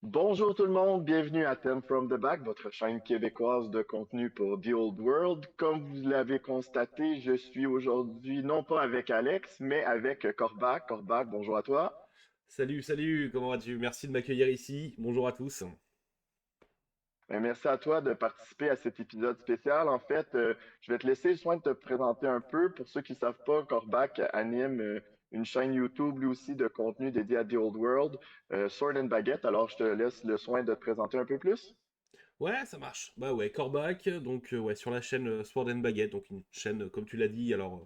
Bonjour tout le monde, bienvenue à Them from the Back, votre chaîne québécoise de contenu pour The Old World. Comme vous l'avez constaté, je suis aujourd'hui non pas avec Alex, mais avec Corbac. Corbac, bonjour à toi. Salut, salut, comment vas-tu? Merci de m'accueillir ici. Bonjour à tous. Merci à toi de participer à cet épisode spécial. En fait, je vais te laisser le soin de te présenter un peu. Pour ceux qui ne savent pas, Corbac anime une chaîne YouTube lui aussi de contenu dédié à The Old World, Sword and Baguette. Alors, je te laisse le soin de te présenter un peu plus. Ouais, ça marche. Bah ouais, Corbac, donc ouais, sur la chaîne Sword and Baguette, donc une chaîne, comme tu l'as dit, alors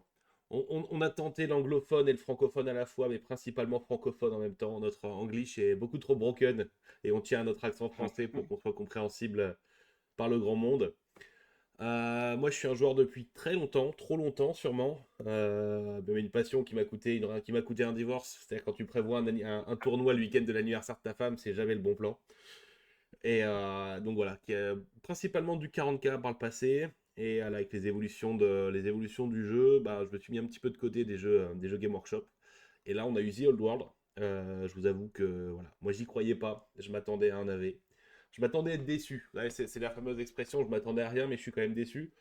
on a tenté l'anglophone et le francophone à la fois, mais principalement francophone en même temps. Notre anglish est beaucoup trop broken et on tient à notre accent français pour qu'on soit compréhensible par le grand monde. Moi, je suis un joueur depuis très longtemps, trop longtemps sûrement. Même une passion qui m'a coûté un divorce. C'est-à-dire quand tu prévois un tournoi le week-end de l'anniversaire de ta femme, c'est jamais le bon plan. Et donc voilà, principalement du 40K par le passé. Et là, avec les évolutions du jeu, bah, je me suis mis un petit peu de côté des jeux Game Workshop. Et là, on a eu The Old World. Je vous avoue que voilà, moi j'y croyais pas. Je m'attendais à un AV. Je m'attendais à être déçu. Ouais, c'est la fameuse expression, je m'attendais à rien, mais je suis quand même déçu.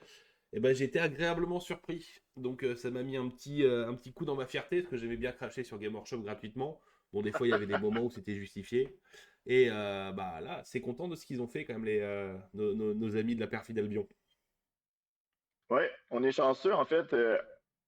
Et ben j'ai été agréablement surpris. Donc ça m'a mis un petit coup dans ma fierté, parce que j'aimais bien cracher sur Game Workshop gratuitement. Bon, des fois, il y avait des moments où c'était justifié. Et bah là, c'est content de ce qu'ils ont fait quand même nos amis de la perfide Albion. Oui, on est chanceux. En fait,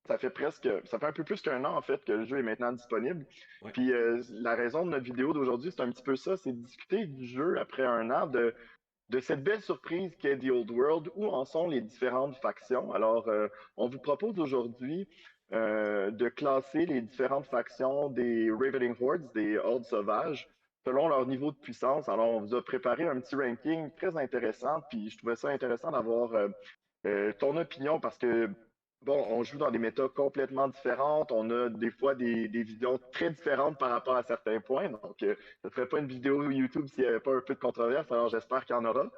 ça fait un peu plus qu'un an en fait que le jeu est maintenant disponible. Ouais. Puis la raison de notre vidéo d'aujourd'hui, c'est un petit peu ça, c'est de discuter du jeu après un an, de cette belle surprise qu'est The Old World, où en sont les différentes factions. Alors, on vous propose aujourd'hui de classer les différentes factions des Ravening Hordes, des Hordes sauvages, selon leur niveau de puissance. Alors, on vous a préparé un petit ranking très intéressant, puis je trouvais ça intéressant d'avoir ton opinion, parce que, bon, on joue dans des méta complètement différentes, on a des fois des visions très différentes par rapport à certains points, donc ce ne serait pas une vidéo YouTube s'il n'y avait pas un peu de controverse, alors j'espère qu'il y en aura.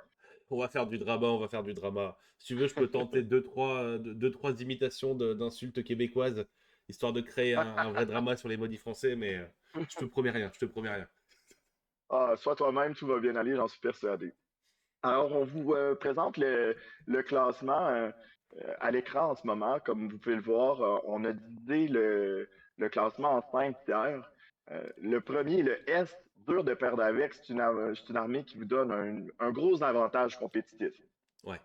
On va faire du drama, on va faire du drama. Si tu veux, je peux tenter deux, trois imitations d'insultes québécoises, histoire de créer un vrai drama sur les maudits français, mais je te promets rien, je te promets rien. Ah, sois toi-même, tout va bien aller, j'en suis persuadé. Alors, on vous présente le classement à l'écran en ce moment. Comme vous pouvez le voir, on a divisé le classement en 5 tiers. Le premier, le S, dur de perdre avec, c'est une armée qui vous donne un gros avantage compétitif. Ouais.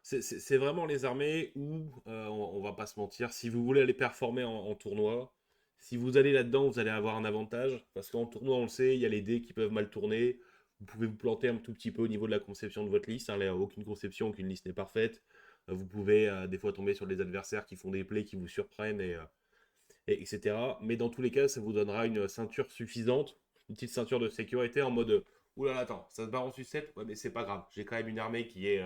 C'est vraiment les armées où, on va pas se mentir, si vous voulez aller performer en tournoi, si vous allez là-dedans, vous allez avoir un avantage. Parce qu'en tournoi, on le sait, il y a les dés qui peuvent mal tourner. Vous pouvez vous planter un tout petit peu au niveau de la conception de votre liste. Hein. Là, aucune conception, aucune liste n'est parfaite. Vous pouvez des fois tomber sur des adversaires qui font des plays qui vous surprennent, etc. Mais dans tous les cas, ça vous donnera une ceinture suffisante, une petite ceinture de sécurité en mode oulala, là, attends, ça se barre en sucette, ouais, mais c'est pas grave. J'ai quand même une armée qui est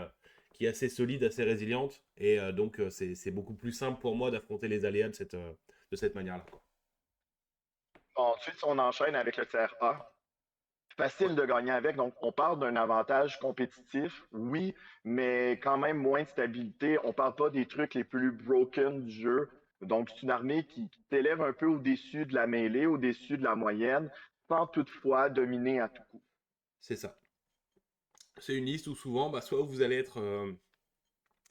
assez solide, assez résiliente, et donc c'est beaucoup plus simple pour moi d'affronter les aléas de cette manière-là. Ensuite, on enchaîne avec le tiers A. Ouais. Facile de gagner avec. Donc, on parle d'un avantage compétitif, oui, mais quand même moins de stabilité. On parle pas des trucs les plus broken du jeu. Donc, c'est une armée qui t'élève un peu au-dessus de la mêlée, au-dessus de la moyenne, sans toutefois dominer à tout coup. C'est ça. C'est une liste où souvent, bah, soit vous allez être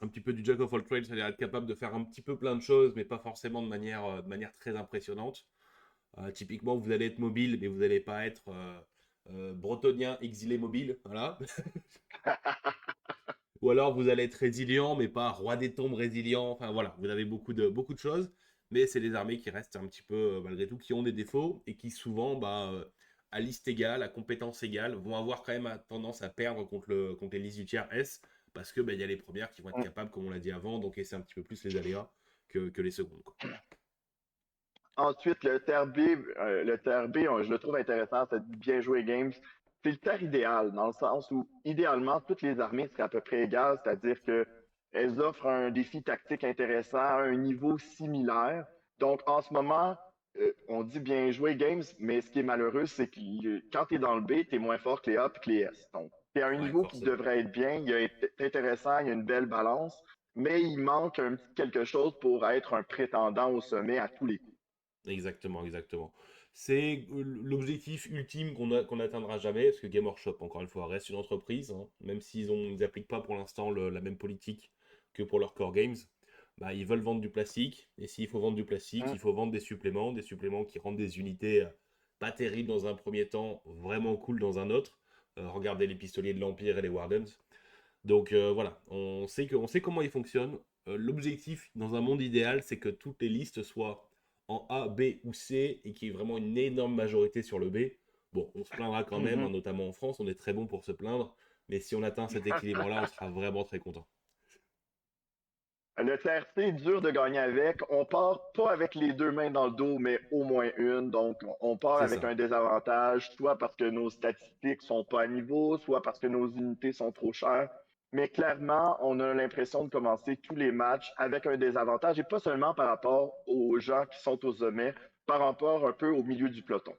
un petit peu du jack of all trades, c'est-à-dire être capable de faire un petit peu plein de choses, mais pas forcément de manière très impressionnante. Typiquement, vous allez être mobile, mais vous n'allez pas être bretonien exilé mobile, voilà. Ou alors vous allez être résilient, mais pas roi des tombes résilient. Enfin voilà, vous avez beaucoup de choses, mais c'est des armées qui restent un petit peu, malgré tout, qui ont des défauts et qui souvent, bah, à liste égale, à compétence égale, vont avoir quand même tendance à perdre contre les listes du tiers S, parce que bah, il y a les premières qui vont être capables, comme on l'a dit avant, donc c'est un petit peu plus les aléas que les secondes. Quoi. Ensuite, le terre B, je le trouve intéressant, c'est bien joué Games. C'est le terre idéal, dans le sens où, idéalement, toutes les armées seraient à peu près égales, c'est-à-dire que elles offrent un défi tactique intéressant à un niveau similaire. Donc, en ce moment, on dit bien joué Games, mais ce qui est malheureux, c'est que quand tu es dans le B, tu es moins fort que les A et que les S. Donc, tu à un Ouais, niveau qui forcément. devrait être bien, est intéressant, il y a une belle balance, mais il manque quelque chose pour être un prétendant au sommet à tous les coups. Exactement, exactement. C'est l'objectif ultime qu'on n'atteindra jamais, parce que Game Workshop, encore une fois, reste une entreprise, hein, même ils n'appliquent pas pour l'instant la même politique que pour leurs core games. Bah, ils veulent vendre du plastique, et s'il faut vendre du plastique, Hum, il faut vendre des suppléments qui rendent des unités pas terribles dans un premier temps, vraiment cool dans un autre. Regardez les pistoliers de l'Empire et les Wardens. Donc voilà, on sait comment ils fonctionnent. L'objectif dans un monde idéal, c'est que toutes les listes soient en A, B ou C et qu'il y ait vraiment une énorme majorité sur le B. Bon, on se plaindra quand même, hein, mhm. notamment en France, on est très bon pour se plaindre, mais si on atteint cet équilibre-là, on sera vraiment très content. Le TRC est dur de gagner avec. On part pas avec les deux mains dans le dos, mais au moins une. Donc, on part C'est avec ça. un désavantage, soit parce que nos statistiques sont pas à niveau, soit parce que nos unités sont trop chères. Mais clairement, on a l'impression de commencer tous les matchs avec un désavantage, et pas seulement par rapport aux gens qui sont au sommet, par rapport un peu au milieu du peloton.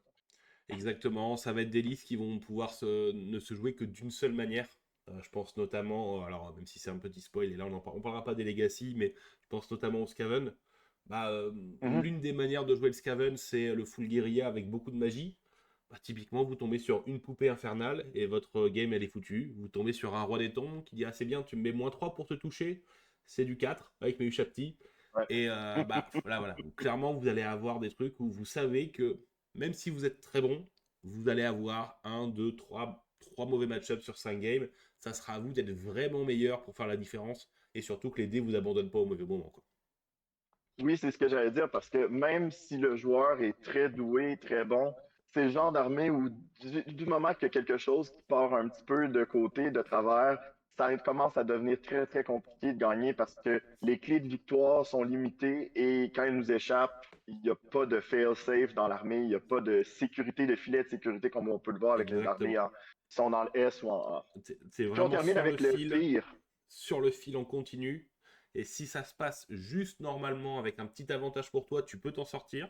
Exactement, ça va être des listes qui vont pouvoir ne se jouer que d'une seule manière. Je pense notamment, alors même si c'est un petit spoil, et là on parlera pas des Legacy, mais je pense notamment au Skaven. Bah, Mhm. l'une des manières de jouer le Skaven, c'est le full guérilla avec beaucoup de magie. Bah, typiquement, vous tombez sur une poupée infernale et votre game elle est foutue. Vous tombez sur un roi des tombes qui dit ah c'est bien, tu me mets -3 pour te toucher, c'est du 4 avec mes Ushapti. Ouais. Et bah voilà. Clairement, vous allez avoir des trucs où vous savez que même si vous êtes très bon, vous allez avoir un, deux, trois mauvais match-ups sur 5 games. Ça sera à vous d'être vraiment meilleur pour faire la différence. Et surtout que les dés vous abandonnent pas au mauvais moment, quoi. Oui, c'est ce que j'allais dire, parce que même si le joueur est très doué, très bon, c'est le genre d'armée où du moment qu'il y a quelque chose qui part un petit peu de côté, de travers, ça commence à devenir très, très compliqué de gagner parce que les clés de victoire sont limitées et quand elles nous échappent, il n'y a pas de fail-safe dans l'armée, il n'y a pas de sécurité, de filet de sécurité comme on peut le voir avec les armées Exactement. qui sont dans le S ou en A. C'est Puis on vraiment termine avec le pire. sur le fil en continu. Et si ça se passe juste normalement avec un petit avantage pour toi, tu peux t'en sortir.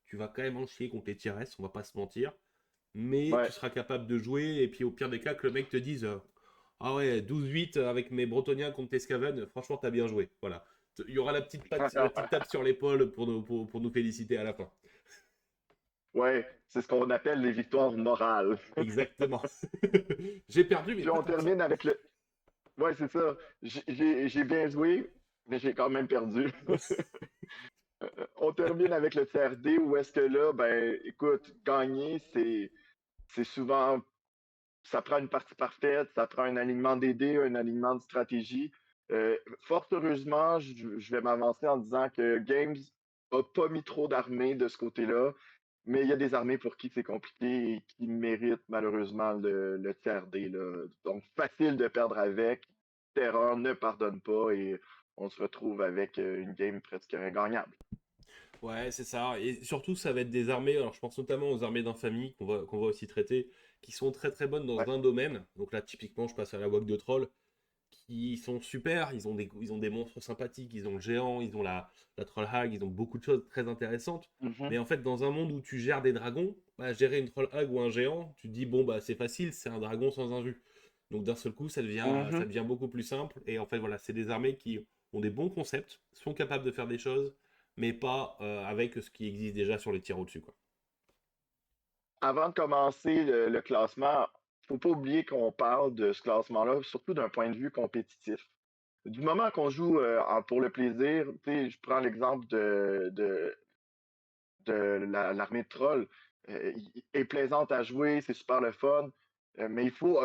Tu vas quand même en chier contre les tiers S, on va pas se mentir. Mais tu Ouais. seras capable de jouer. Et puis au pire des cas, que le mec te dise ah ouais, 12-8 avec mes Bretoniens contre tes Skaven, franchement, t'as bien joué. Voilà. Il y aura la petite tape sur l'épaule pour nous féliciter à la fin. Ouais, c'est ce qu'on appelle les victoires morales. Exactement. J'ai perdu, mais Puis pas on tant que ça. termine avec le. Ouais, c'est ça. J'ai bien joué, mais j'ai quand même perdu. On termine avec le CRD où est-ce que là, ben, écoute, gagner, c'est souvent. Ça prend une partie parfaite, ça prend un alignement des dés, un alignement de stratégie. Fort heureusement, je vais m'avancer en disant que Games n'a pas mis trop d'armées de ce côté-là, mais il y a des armées pour qui c'est compliqué et qui méritent malheureusement le TRD, là. Donc, facile de perdre avec. Terreur ne pardonne pas et on se retrouve avec une game presque ingagnable. Ouais, c'est ça. Et surtout, ça va être des armées. Alors, je pense notamment aux armées d'infamie qu'on va aussi traiter, qui sont très très bonnes Ouais. dans un domaine. Donc là, typiquement, je passe à la WAC de troll, qui sont super. Ils ont des monstres sympathiques. Ils ont le géant, ils ont la troll hag, ils ont beaucoup de choses très intéressantes. Mhm. Mais en fait, dans un monde où tu gères des dragons, bah, gérer une troll hag ou un géant, tu te dis bon bah c'est facile, c'est un dragon sans un jus. Donc d'un seul coup, ça Mhm. devient beaucoup plus simple. Et en fait, voilà, c'est des armées qui ont des bons concepts, sont capables de faire des choses, mais pas avec ce qui existe déjà sur les tiers au-dessus, quoi. Avant de commencer le classement, faut pas oublier qu'on parle de ce classement-là, surtout d'un point de vue compétitif. Du moment qu'on joue pour le plaisir, tu sais, je prends l'exemple de l'armée de trolls, est plaisante à jouer, c'est super le fun, mais faut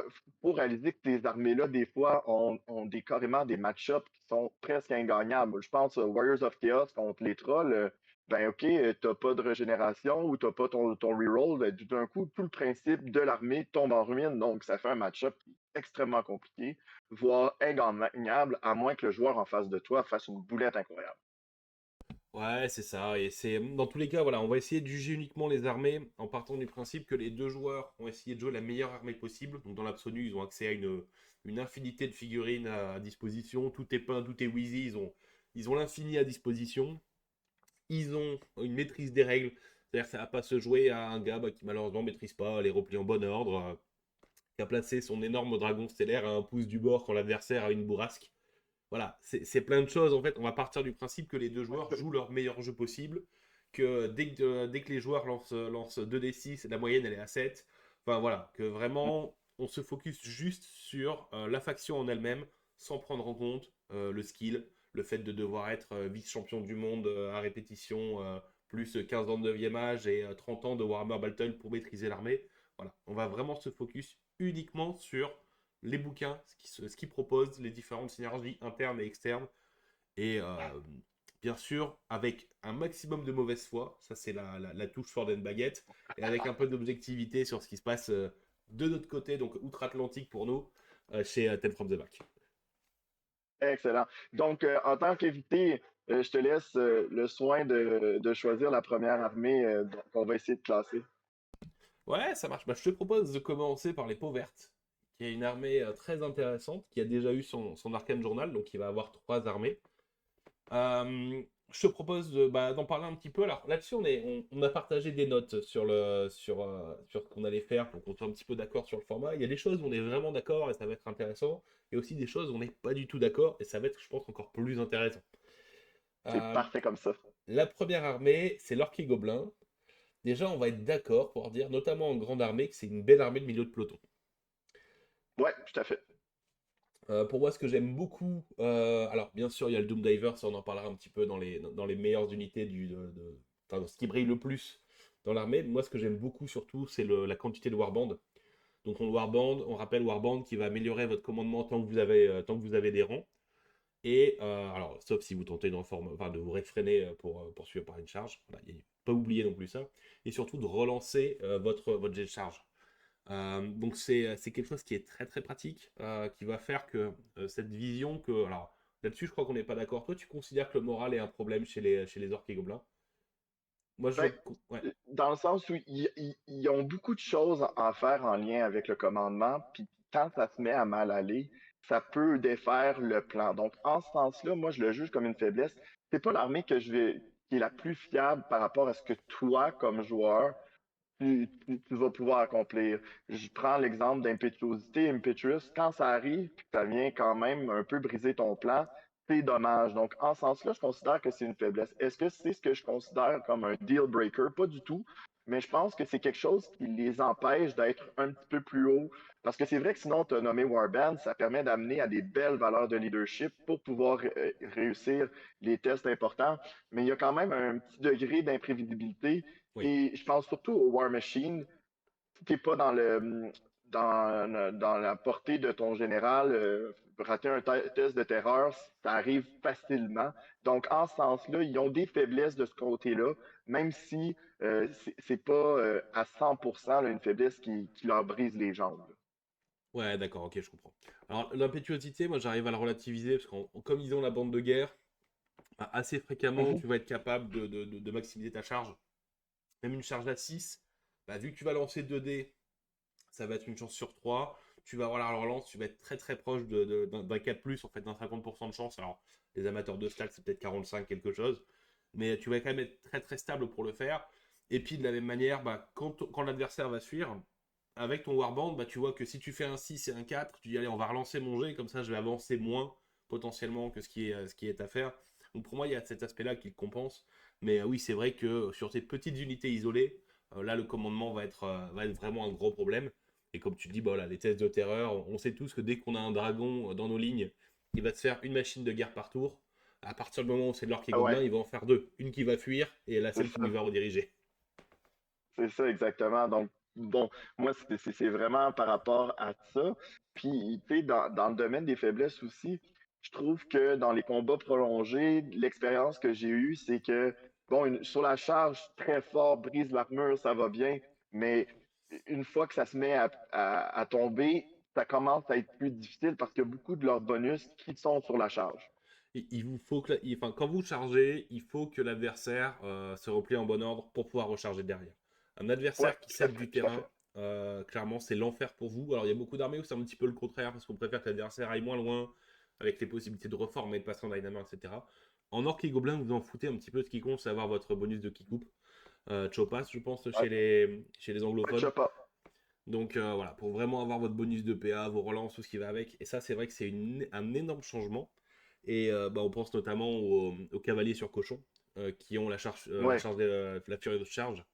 réaliser que ces armées-là, des fois, ont carrément des match-ups qui sont presque ingagnables. Je pense aux Warriors of Chaos contre les trolls. Ben ok, t'as pas de régénération ou t'as pas ton reroll, ben, tout d'un coup, tout le principe de l'armée tombe en ruine, donc ça fait un match-up extrêmement compliqué, voire ingagnable, à moins que le joueur en face de toi fasse une boulette incroyable. Ouais, c'est ça. Et c'est dans tous les cas, voilà, on va essayer de juger uniquement les armées en partant du principe que les deux joueurs ont essayé de jouer la meilleure armée possible. Donc dans l'absolu, ils ont accès à une infinité de figurines à disposition. Tout est peint, tout est wheezy. Ils ont l'infini à disposition. Ils ont une maîtrise des règles. C'est-à-dire que ça va pas se jouer à un gars bah, qui malheureusement maîtrise pas les replis en bon ordre, qui a placé son énorme dragon stellaire à un pouce du bord quand l'adversaire a une bourrasque. Voilà, c'est plein de choses. En fait, on va partir du principe que les deux joueurs jouent leur meilleur jeu possible, que dès que les joueurs lancent 2d6, la moyenne elle est à 7. Enfin voilà, que vraiment on se focus juste sur la faction en elle-même, sans prendre en compte le skill, le fait de devoir être vice-champion du monde à répétition, plus 15 ans de 9e âge et 30 ans de Warhammer Battle pour maîtriser l'armée. Voilà, on va vraiment se focus uniquement sur les bouquins, ce qu'ils proposent, les différentes synergies internes et externes. Et bien sûr, avec un maximum de mauvaise foi, ça c'est la touche Sword and Baguette, et avec un peu d'objectivité sur ce qui se passe de notre côté, donc outre-Atlantique pour nous, chez Ten from the Back. Excellent. Donc, en tant qu'invité, je te laisse le soin de choisir la première armée qu'on va essayer de classer. Ouais, ça marche. Bah, je te propose de commencer par les Peaux Vertes, qui est une armée très intéressante, qui a déjà eu son Arcane Journal, donc il va avoir 3 armées. Je te propose d'en parler un petit peu. Alors là-dessus, on a partagé des notes sur ce qu'on allait faire pour qu'on soit un petit peu d'accord sur le format. Il y a des choses où on est vraiment d'accord et ça va être intéressant. Et aussi des choses où on n'est pas du tout d'accord et ça va être, je pense, encore plus intéressant. C'est Euh, parfait comme ça. la première armée, c'est l'Orc et Gobelin. Déjà, on va être d'accord pour dire, notamment en grande armée, que c'est une belle armée de milieu de peloton. Ouais, tout à fait. Pour moi, ce que j'aime beaucoup, alors bien sûr, il y a le Doom Diver, ça on en parlera un petit peu dans les meilleures unités enfin, dans ce qui brille le plus dans l'armée. Moi, ce que j'aime beaucoup surtout, c'est la quantité de Warband. Donc on rappelle Warband qui va améliorer votre commandement tant que vous avez des rangs. Et alors, sauf si vous tentez de vous réfréner pour poursuivre par une charge. Voilà, pas oublier non plus ça. Et surtout de relancer votre jet de charge. Donc c'est quelque chose qui est très très pratique, qui va faire que cette vision que... Alors là-dessus je crois qu'on n'est pas d'accord. Toi tu considères que le moral est un problème chez les orques et gobelins? Moi je... Ben, Ouais, dans le sens où ils ont beaucoup de choses à faire en lien avec le commandement, puis quand ça se met à mal aller, ça peut défaire le plan. Donc, en ce sens-là, moi, je le juge comme une faiblesse. C'est pas l'armée qui est la plus fiable par rapport à ce que toi, comme joueur, tu vas pouvoir accomplir. Je prends l'exemple d'impétuosité, impetuous. Quand ça arrive, puis que ça vient quand même un peu briser ton plan, c'est dommage. Donc, en ce sens-là, je considère que c'est une faiblesse. Est-ce que c'est ce que je considère comme un deal breaker? Pas du tout. Mais je pense que c'est quelque chose qui les empêche d'être un petit peu plus haut. Parce que c'est vrai que sinon, tu as nommé Warband, ça permet d'amener à des belles valeurs de leadership pour pouvoir réussir les tests importants. Mais il y a quand même un petit degré d'imprévisibilité oui. et je pense surtout au War Machine, qui n'est pas dans la portée de ton général. Rater un test de terreur, ça arrive facilement. Donc, en ce sens-là, ils ont des faiblesses de ce côté-là, même si c'est pas à 100% là, une faiblesse qui leur brise les jambes. Ouais, d'accord, ok, je comprends. Alors l'impétuosité, moi j'arrive à la relativiser parce que comme ils ont la bande de guerre, assez fréquemment Mhm. tu vas être capable de maximiser ta charge. Même une charge à 6, bah, vu que tu vas lancer 2 dés, ça va être une chance sur 3. Tu vas avoir la relance, tu vas être très très proche d'un 4+, en fait, d'un 50% de chance. Alors, les amateurs de stats, c'est peut-être 45 quelque chose. Mais tu vas quand même être très très stable pour le faire. Et puis de la même manière, bah, quand l'adversaire va fuir, avec ton Warband, bah, tu vois que si tu fais un 6 et un 4, tu dis allez, on va relancer mon jet, comme ça je vais avancer moins potentiellement que ce qui est à faire. Donc pour moi, il y a cet aspect-là qui le compense. Mais oui, c'est vrai que sur ces petites unités isolées, là, le commandement va être vraiment un gros problème. Et comme tu dis, bah, voilà, les tests de terreur, on sait tous que dès qu'on a un dragon dans nos lignes, il va se faire une machine de guerre par tour. À partir du moment où c'est de l'orque et Ah ouais, gobelin, il va en faire deux. Une qui va fuir et la c'est celle qui lui ça. va rediriger. C'est ça, exactement. Donc, bon, moi, c'est vraiment par rapport à ça. Puis, tu sais, dans le domaine des faiblesses aussi, je trouve que dans les combats prolongés, l'expérience que j'ai eue, c'est que, bon, sur la charge, très fort, brise l'armure, ça va bien, mais une fois que ça se met à tomber, ça commence à être plus difficile parce qu'il y a beaucoup de leurs bonus qui sont sur la charge. Il vous faut que, enfin, quand vous chargez, il faut que l'adversaire se replie en bon ordre pour pouvoir recharger derrière. Un Ouais, adversaire qui tout à cède fait, du tout à terrain, fait. clairement, c'est l'enfer pour vous. Alors, il y a beaucoup d'armées où c'est un petit peu le contraire parce qu'on préfère que l'adversaire aille moins loin avec les possibilités de reformer, de passer en dynamite, etc. En orc et gobelin, vous en foutez un petit peu. Ce qui compte, c'est avoir votre bonus de qui coupe. Chopas, je pense, Ouais, chez les ouais, anglophones. Choppa. Donc voilà, pour vraiment avoir votre bonus de PA, vos relances, tout ce qui va avec. Et ça, c'est vrai que c'est un énorme changement. Et bah, on pense notamment au cavalier sur cochon. qui ont la Ouais. charge la furieuse charge,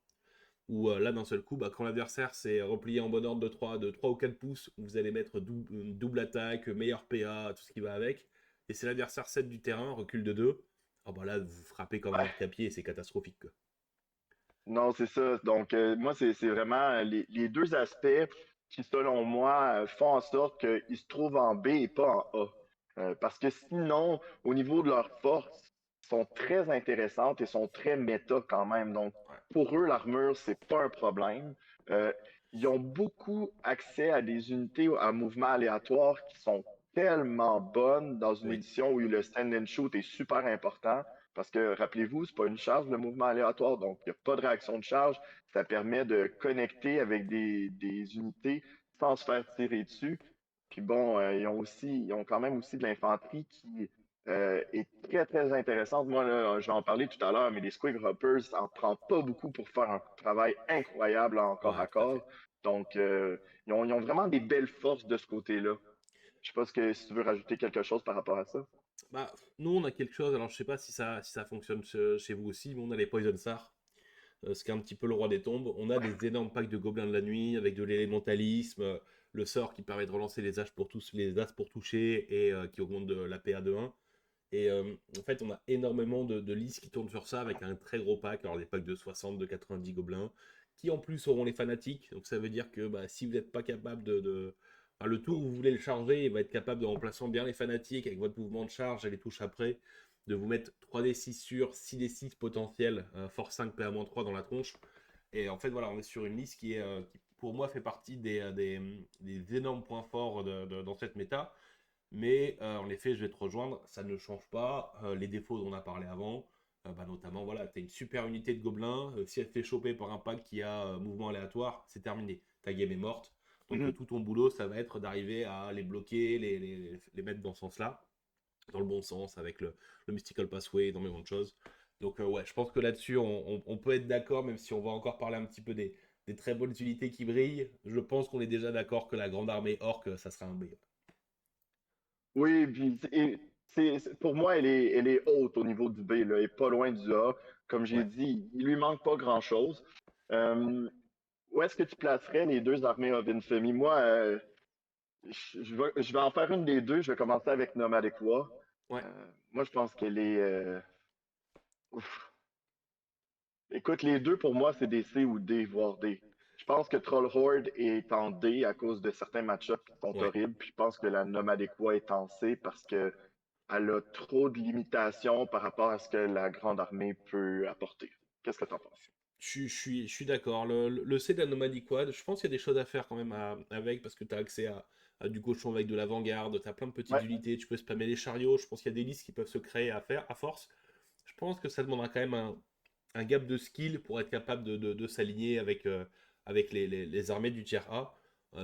où là d'un seul coup, bah, quand l'adversaire s'est replié en bon ordre de 3 ou 4 pouces, vous allez mettre une double attaque, meilleur PA, tout ce qui va avec. Et c'est l'adversaire 7 du terrain, recule de 2. Ah bah là, vous frappez comme un Ouais. marque-à-pied et c'est catastrophique, quoi. Non, c'est ça. Donc, moi, c'est vraiment les deux aspects qui, selon moi, font en sorte qu'ils se trouvent en B et pas en A. Parce que sinon, au niveau de leurs forces, sont très intéressantes et sont très méta quand même. Donc, Ouais. pour eux, l'armure, c'est pas un problème. Euh, Ils ont beaucoup accès à des unités à mouvement aléatoire qui sont tellement bonnes dans une Oui. édition où le stand and shoot est super important. Parce que rappelez-vous, c'est pas une charge, le mouvement aléatoire, donc il n'y a pas de réaction de charge. Ça permet de connecter avec des unités sans se faire tirer dessus. Puis bon, ils ont quand même aussi de l'infanterie qui est très, très intéressante. Moi, là, je vais en parler tout à l'heure, mais les Squig Hoppers, ça en prend pas beaucoup pour faire un travail incroyable en corps Ouais, à tout à fait. corps. Donc, ils ont vraiment des belles forces de ce côté-là. Je sais pas si tu veux rajouter quelque chose par rapport à ça. Bah, nous, on a quelque chose, alors je sais pas si ça fonctionne chez vous aussi, mais on a les Poison Sar, ce qui est un petit peu le roi des tombes. On a des énormes packs de gobelins de la nuit avec de l'élémentalisme, le sort qui permet de relancer les as pour toucher et qui augmente la PA de 1. Et en fait, on a énormément de listes qui tournent sur ça avec un très gros pack, alors des packs de 60, de 90 gobelins, qui en plus auront les fanatiques. Donc ça veut dire que bah, si vous n'êtes pas capable enfin, le tour où vous voulez le charger, il va être capable de, en plaçant bien les fanatiques avec votre mouvement de charge et les touches après, de vous mettre 3d6 sur 6d6 potentiels, force 5 PA-3 dans la tronche. Et en fait, voilà, on est sur une liste qui pour moi, fait partie des énormes points forts dans cette méta. Mais en effet, je vais te rejoindre, ça ne change pas les défauts dont on a parlé avant. Bah, notamment, voilà, tu as une super unité de gobelins. Si elle te fait choper par un pack qui a mouvement aléatoire, c'est terminé. Ta game est morte. Donc Mhm. tout ton boulot, ça va être d'arriver à les bloquer, les mettre dans ce sens-là, dans le bon sens, avec le Mystical Passway, énormément de choses. Donc ouais, je pense que là-dessus, on peut être d'accord, même si on va encore parler un petit peu des très bonnes unités qui brillent. Je pense qu'on est déjà d'accord que la grande armée orc, ça sera un B. Oui, puis pour moi, elle est haute au niveau du B, là, elle est pas loin du A. Comme j'ai Ouais. dit, il lui manque pas grand-chose. Euh, Où est-ce que tu placerais les deux armées of Infamy? Moi, je vais en faire une des deux. Je vais commencer avec Nomadic War. Ouais. Moi, je pense qu'elle est. Ouf. Écoute, les deux pour moi, c'est des C ou D, voire D. Je pense que Troll Horde est en D à cause de certains match-ups qui sont Ouais. horribles. Puis je pense que la Nomadic War est en C parce que elle a trop de limitations par rapport à ce que la grande armée peut apporter. Qu'est-ce que tu en penses? Je suis d'accord. Le C de la Nomadic Quad, je pense qu'il y a des choses à faire quand même avec, parce que tu as accès à du cochon avec de l'avant-garde, tu as plein de petites Ouais. unités, tu peux spammer les chariots. Je pense qu'il y a des listes qui peuvent se créer à faire à force. Je pense que ça demandera quand même un gap de skill pour être capable de s'aligner avec les armées du tiers A.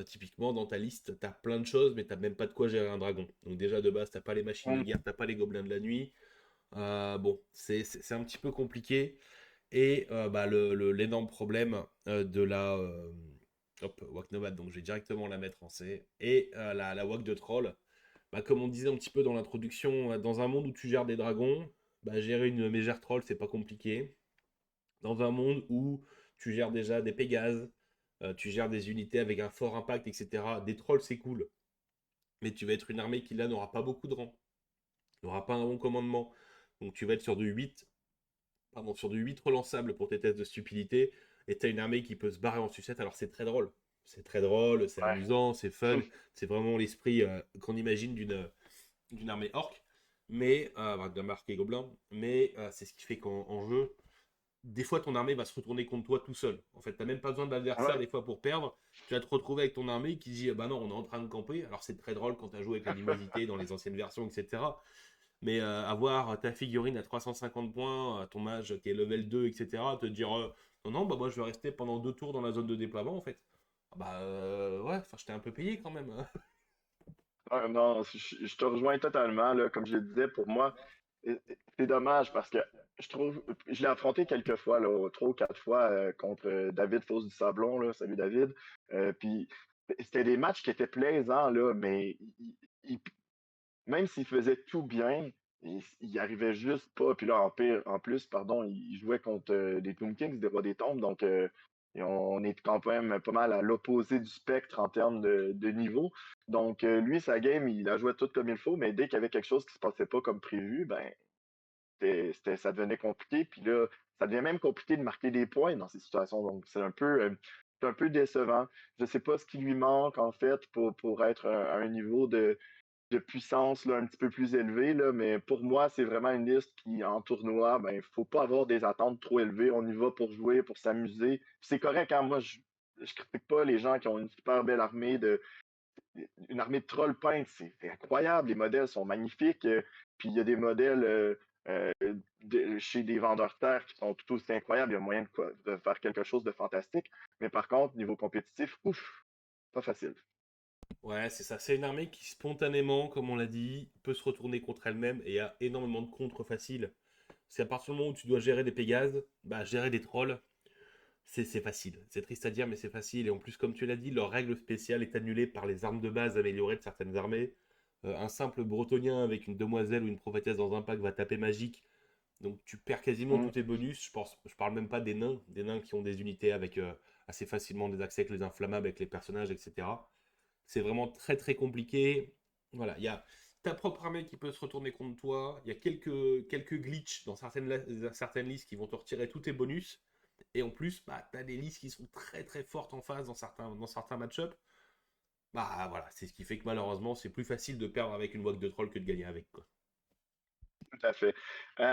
Typiquement, dans ta liste, tu as plein de choses, mais tu même pas de quoi gérer un dragon. Donc déjà, de base, t'as pas les machines de Mm. guerre, t'as pas les gobelins de la nuit. Bon, c'est un petit peu compliqué. Et bah, l'énorme problème de hop, Wack Nomad, donc je vais directement la mettre en C. Et la Wack de Troll, bah, comme on disait un petit peu dans l'introduction, dans un monde où tu gères des dragons, bah, gérer une mégère troll, c'est pas compliqué. Dans un monde où tu gères déjà des Pégases, tu gères des unités avec un fort impact, etc. Des trolls, c'est cool. Mais tu vas être une armée qui là n'aura pas beaucoup de rangs, n'aura pas un bon commandement. Donc tu vas être sur sur du 8 relançable pour tes tests de stupidité, et t'as une armée qui peut se barrer en sucette, alors c'est très drôle. C'est très drôle, c'est Ouais. amusant, c'est fun, c'est vraiment l'esprit qu'on imagine d'une armée orc, mais d'un marqué gobelin, mais c'est ce qui fait qu'en jeu, des fois ton armée va se retourner contre toi tout seul. En fait, t'as même pas besoin d'adversaire Ouais. des fois pour perdre. Tu vas te retrouver avec ton armée qui dit bah non, on est en train de camper. Alors c'est très drôle quand t'as joué avec l'animosité dans les anciennes versions, etc. Mais avoir ta figurine à 350 points, ton mage qui est level 2, etc., te dire non, non, bah moi je vais rester pendant 2 tours dans la zone de déploiement en fait. Ah bah ouais, enfin je t'ai un peu payé quand même, hein. Ah, non, je te rejoins totalement, là. Comme je le disais, pour moi, c'est dommage parce que je trouve, je l'ai affronté quelques fois, là, trois ou quatre fois contre David Fosse du Sablon, là. Salut David. Puis c'était des matchs qui étaient plaisants, là, mais même s'il faisait tout bien, il arrivait juste pas. Puis là, en plus, pardon, il jouait contre les Tomb Kings, des Rois des Tombes. Donc, et on est quand même pas mal à l'opposé du spectre en termes de niveau. Donc, lui, sa game, il a joué tout comme il faut, mais dès qu'il y avait quelque chose qui se passait pas comme prévu, ben, ça devenait compliqué. Puis là, ça devient même compliqué de marquer des points dans ces situations. Donc, c'est un peu décevant. Je ne sais pas ce qui lui manque, en fait, pour être à un niveau de puissance là, un petit peu plus élevé, là, mais pour moi, c'est vraiment une liste qui, en tournoi, ben, il ne faut pas avoir des attentes trop élevées. On y va pour jouer, pour s'amuser. C'est correct, hein? Moi, je critique pas les gens qui ont une super belle armée une armée de trolls peintes, c'est incroyable. Les modèles sont magnifiques. Puis il y a des modèles euh, chez des vendeurs de terre qui sont tout aussi incroyables. Il y a moyen de faire quelque chose de fantastique. Mais par contre, niveau compétitif, ouf, pas facile. Ouais, c'est ça. C'est une armée qui, spontanément, comme on l'a dit, peut se retourner contre elle-même et a énormément de contres faciles. C'est à partir du moment où tu dois gérer des Pégases, bah, gérer des trolls, c'est facile. C'est triste à dire, mais c'est facile. Et en plus, comme tu l'as dit, leur règle spéciale est annulée par les armes de base améliorées de certaines armées. Un simple bretonien avec une demoiselle ou une prophétesse dans un pack va taper magique. Donc tu perds quasiment tous Mm. tes bonus. Je parle même pas des nains qui ont des unités avec assez facilement des accès avec les inflammables, avec les personnages, etc. C'est vraiment très très compliqué. Voilà, il y a ta propre armée qui peut se retourner contre toi. Il y a quelques glitches dans certaines listes qui vont te retirer tous tes bonus. Et en plus, bah, tu as des listes qui sont très très fortes en phase dans certains match-ups. Bah voilà, c'est ce qui fait que malheureusement, c'est plus facile de perdre avec une boîte de troll que de gagner avec, quoi. Tout à fait.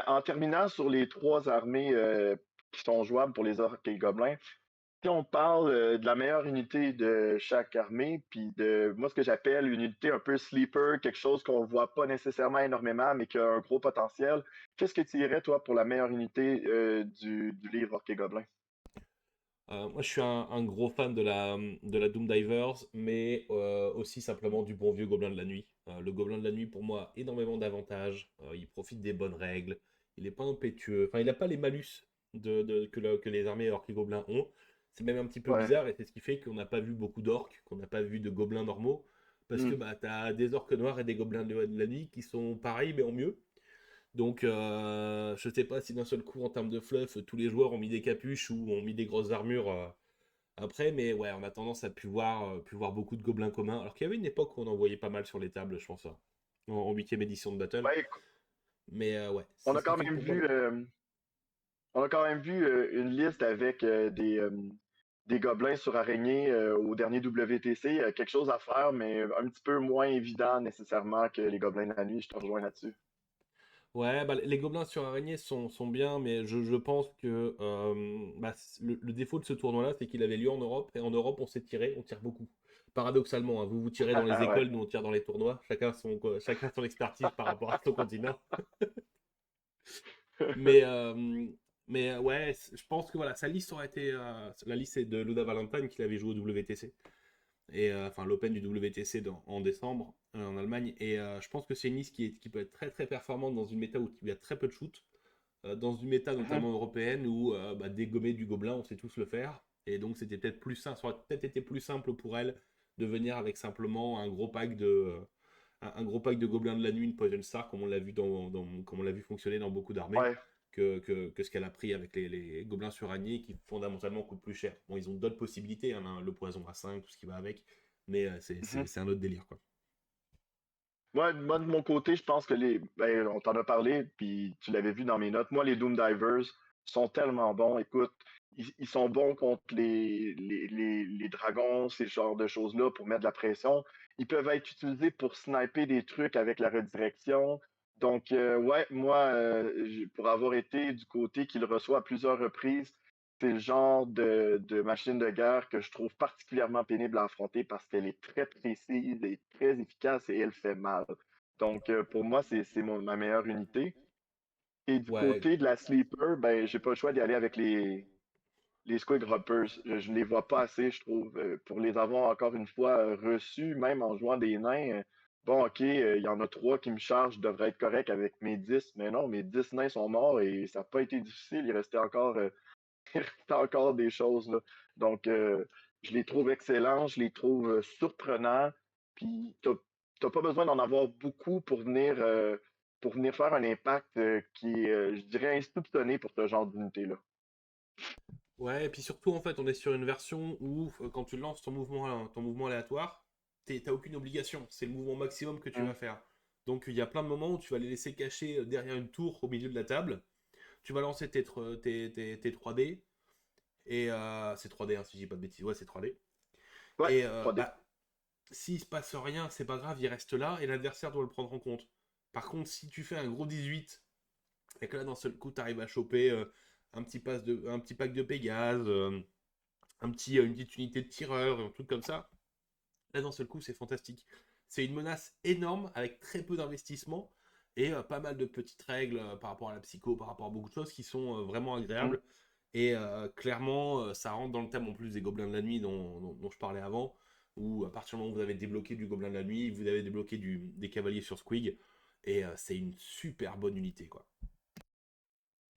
En terminant sur les trois armées qui sont jouables pour les orques et les gobelins, si on parle de la meilleure unité de chaque armée, puis de moi ce que j'appelle une unité un peu sleeper, quelque chose qu'on ne voit pas nécessairement énormément, mais qui a un gros potentiel, qu'est-ce que tu dirais, toi, pour la meilleure unité du livre Orc et Gobelin? Moi, je suis un gros fan de la Doom Divers, mais aussi simplement du bon vieux Gobelin de la Nuit. Le Gobelin de la Nuit, pour moi, a énormément d'avantages. Il profite des bonnes règles. Il n'est pas impétueux. Enfin, il n'a pas les malus que les armées orques et gobelins ont. C'est même un petit peu Ouais. bizarre, et c'est ce qui fait qu'on n'a pas vu beaucoup d'orques, qu'on n'a pas vu de gobelins normaux. Parce que Hmm. bah, tu as des orques noirs et des gobelins de la nuit qui sont pareils, mais en mieux. Donc, je sais pas si d'un seul coup, en termes de fluff, tous les joueurs ont mis des capuches ou ont mis des grosses armures après, mais ouais, on a tendance à pu voir beaucoup de gobelins communs. Alors qu'il y avait une époque où on en voyait pas mal sur les tables, je pense, hein, en 8ème édition de Battle. Ouais, Mais ouais, on c'est a ce qui quand fait que même pour moi. vu, on a quand même vu une liste avec des gobelins sur araignée au dernier WTC, quelque chose à faire, mais un petit peu moins évident nécessairement que les gobelins de la nuit. Je te rejoins là-dessus. Ouais, bah, les gobelins sur araignée sont bien, mais je pense que bah, le défaut de ce tournoi-là, c'est qu'il avait lieu en Europe, et en Europe, on tire beaucoup. Paradoxalement, hein, vous vous tirez dans les Ouais. écoles, nous on tire dans les tournois, chacun son expertise par rapport à son continent. Mais, ouais, je pense que voilà, sa liste aurait été. La liste est de Luna Valentine qu'il avait joué au WTC. Et, enfin, l'Open du WTC en décembre en Allemagne. Et je pense que c'est une liste qui peut être très très performante dans une méta où il y a très peu de shoot. Dans une méta Mhm. notamment européenne où bah, dégommer du gobelin, on sait tous le faire. Et donc c'était peut-être plus simple, ça aurait peut-être été plus simple pour elle de venir avec simplement un gros pack de gobelins de la nuit, une Poison Star, comme on l'a vu comme on l'a vu fonctionner dans beaucoup d'armées, Ouais. que ce qu'elle a pris avec les gobelins suraniers qui fondamentalement coûtent plus cher. Bon, ils ont d'autres possibilités, hein, le poison à 5, tout ce qui va avec, mais Mhm. c'est un autre délire, quoi. Moi, de mon côté, je pense que on t'en a parlé, puis tu l'avais vu dans mes notes. Moi, les Doom Divers sont tellement bons. Écoute, ils sont bons contre les dragons, ces genres de choses-là, pour mettre de la pression. Ils peuvent être utilisés pour sniper des trucs avec la redirection. Donc, ouais, moi, pour avoir été du côté qu'il reçoit à plusieurs reprises, c'est le genre de machine de guerre que je trouve particulièrement pénible à affronter parce qu'elle est très précise et très efficace et elle fait mal. Donc, pour moi, c'est ma meilleure unité. Et du Ouais, côté de la sleeper, ben, j'ai pas le choix d'y aller avec les Squig Hoppers. Je ne les vois pas assez, je trouve, pour les avoir encore une fois reçus, même en jouant des nains. Bon, ok, il y en a trois qui me chargent, je devrais être correct avec mes 10, mais non, mes 10 nains sont morts et ça n'a pas été difficile. Il restait encore il reste encore des choses, là. Donc, je les trouve excellents, je les trouve surprenants. Puis, t'as pas besoin d'en avoir beaucoup pour venir pour venir faire un impact qui est, je dirais, insoupçonné pour ce genre d'unité-là. Ouais, et puis surtout, en fait, on est sur une version où, quand tu lances ton mouvement aléatoire, t'as aucune obligation. C'est le mouvement maximum que tu Mm. vas faire. Donc, il y a plein de moments où tu vas les laisser cachés derrière une tour au milieu de la table. Tu vas lancer tes 3D. Et c'est 3D, hein, si je dis pas de bêtises. Ouais, c'est 3D. Ouais, Et 3D. bah, s'il se passe rien, c'est pas grave, il reste là et l'adversaire doit le prendre en compte. Par contre, si tu fais un gros 18 et que là, d'un seul coup, tu arrives à choper un petit pack de Pégase, une petite unité de tireur, un truc comme ça, là, d'un seul coup, c'est fantastique. C'est une menace énorme avec très peu d'investissement et pas mal de petites règles par rapport à la psycho, par rapport à beaucoup de choses qui sont vraiment Mm. agréables. Et clairement, ça rentre dans le thème en plus des Gobelins de la Nuit dont je parlais avant, où à partir du moment où vous avez débloqué du Gobelin de la Nuit, vous avez débloqué des Cavaliers sur Squig, et c'est une super bonne unité, quoi.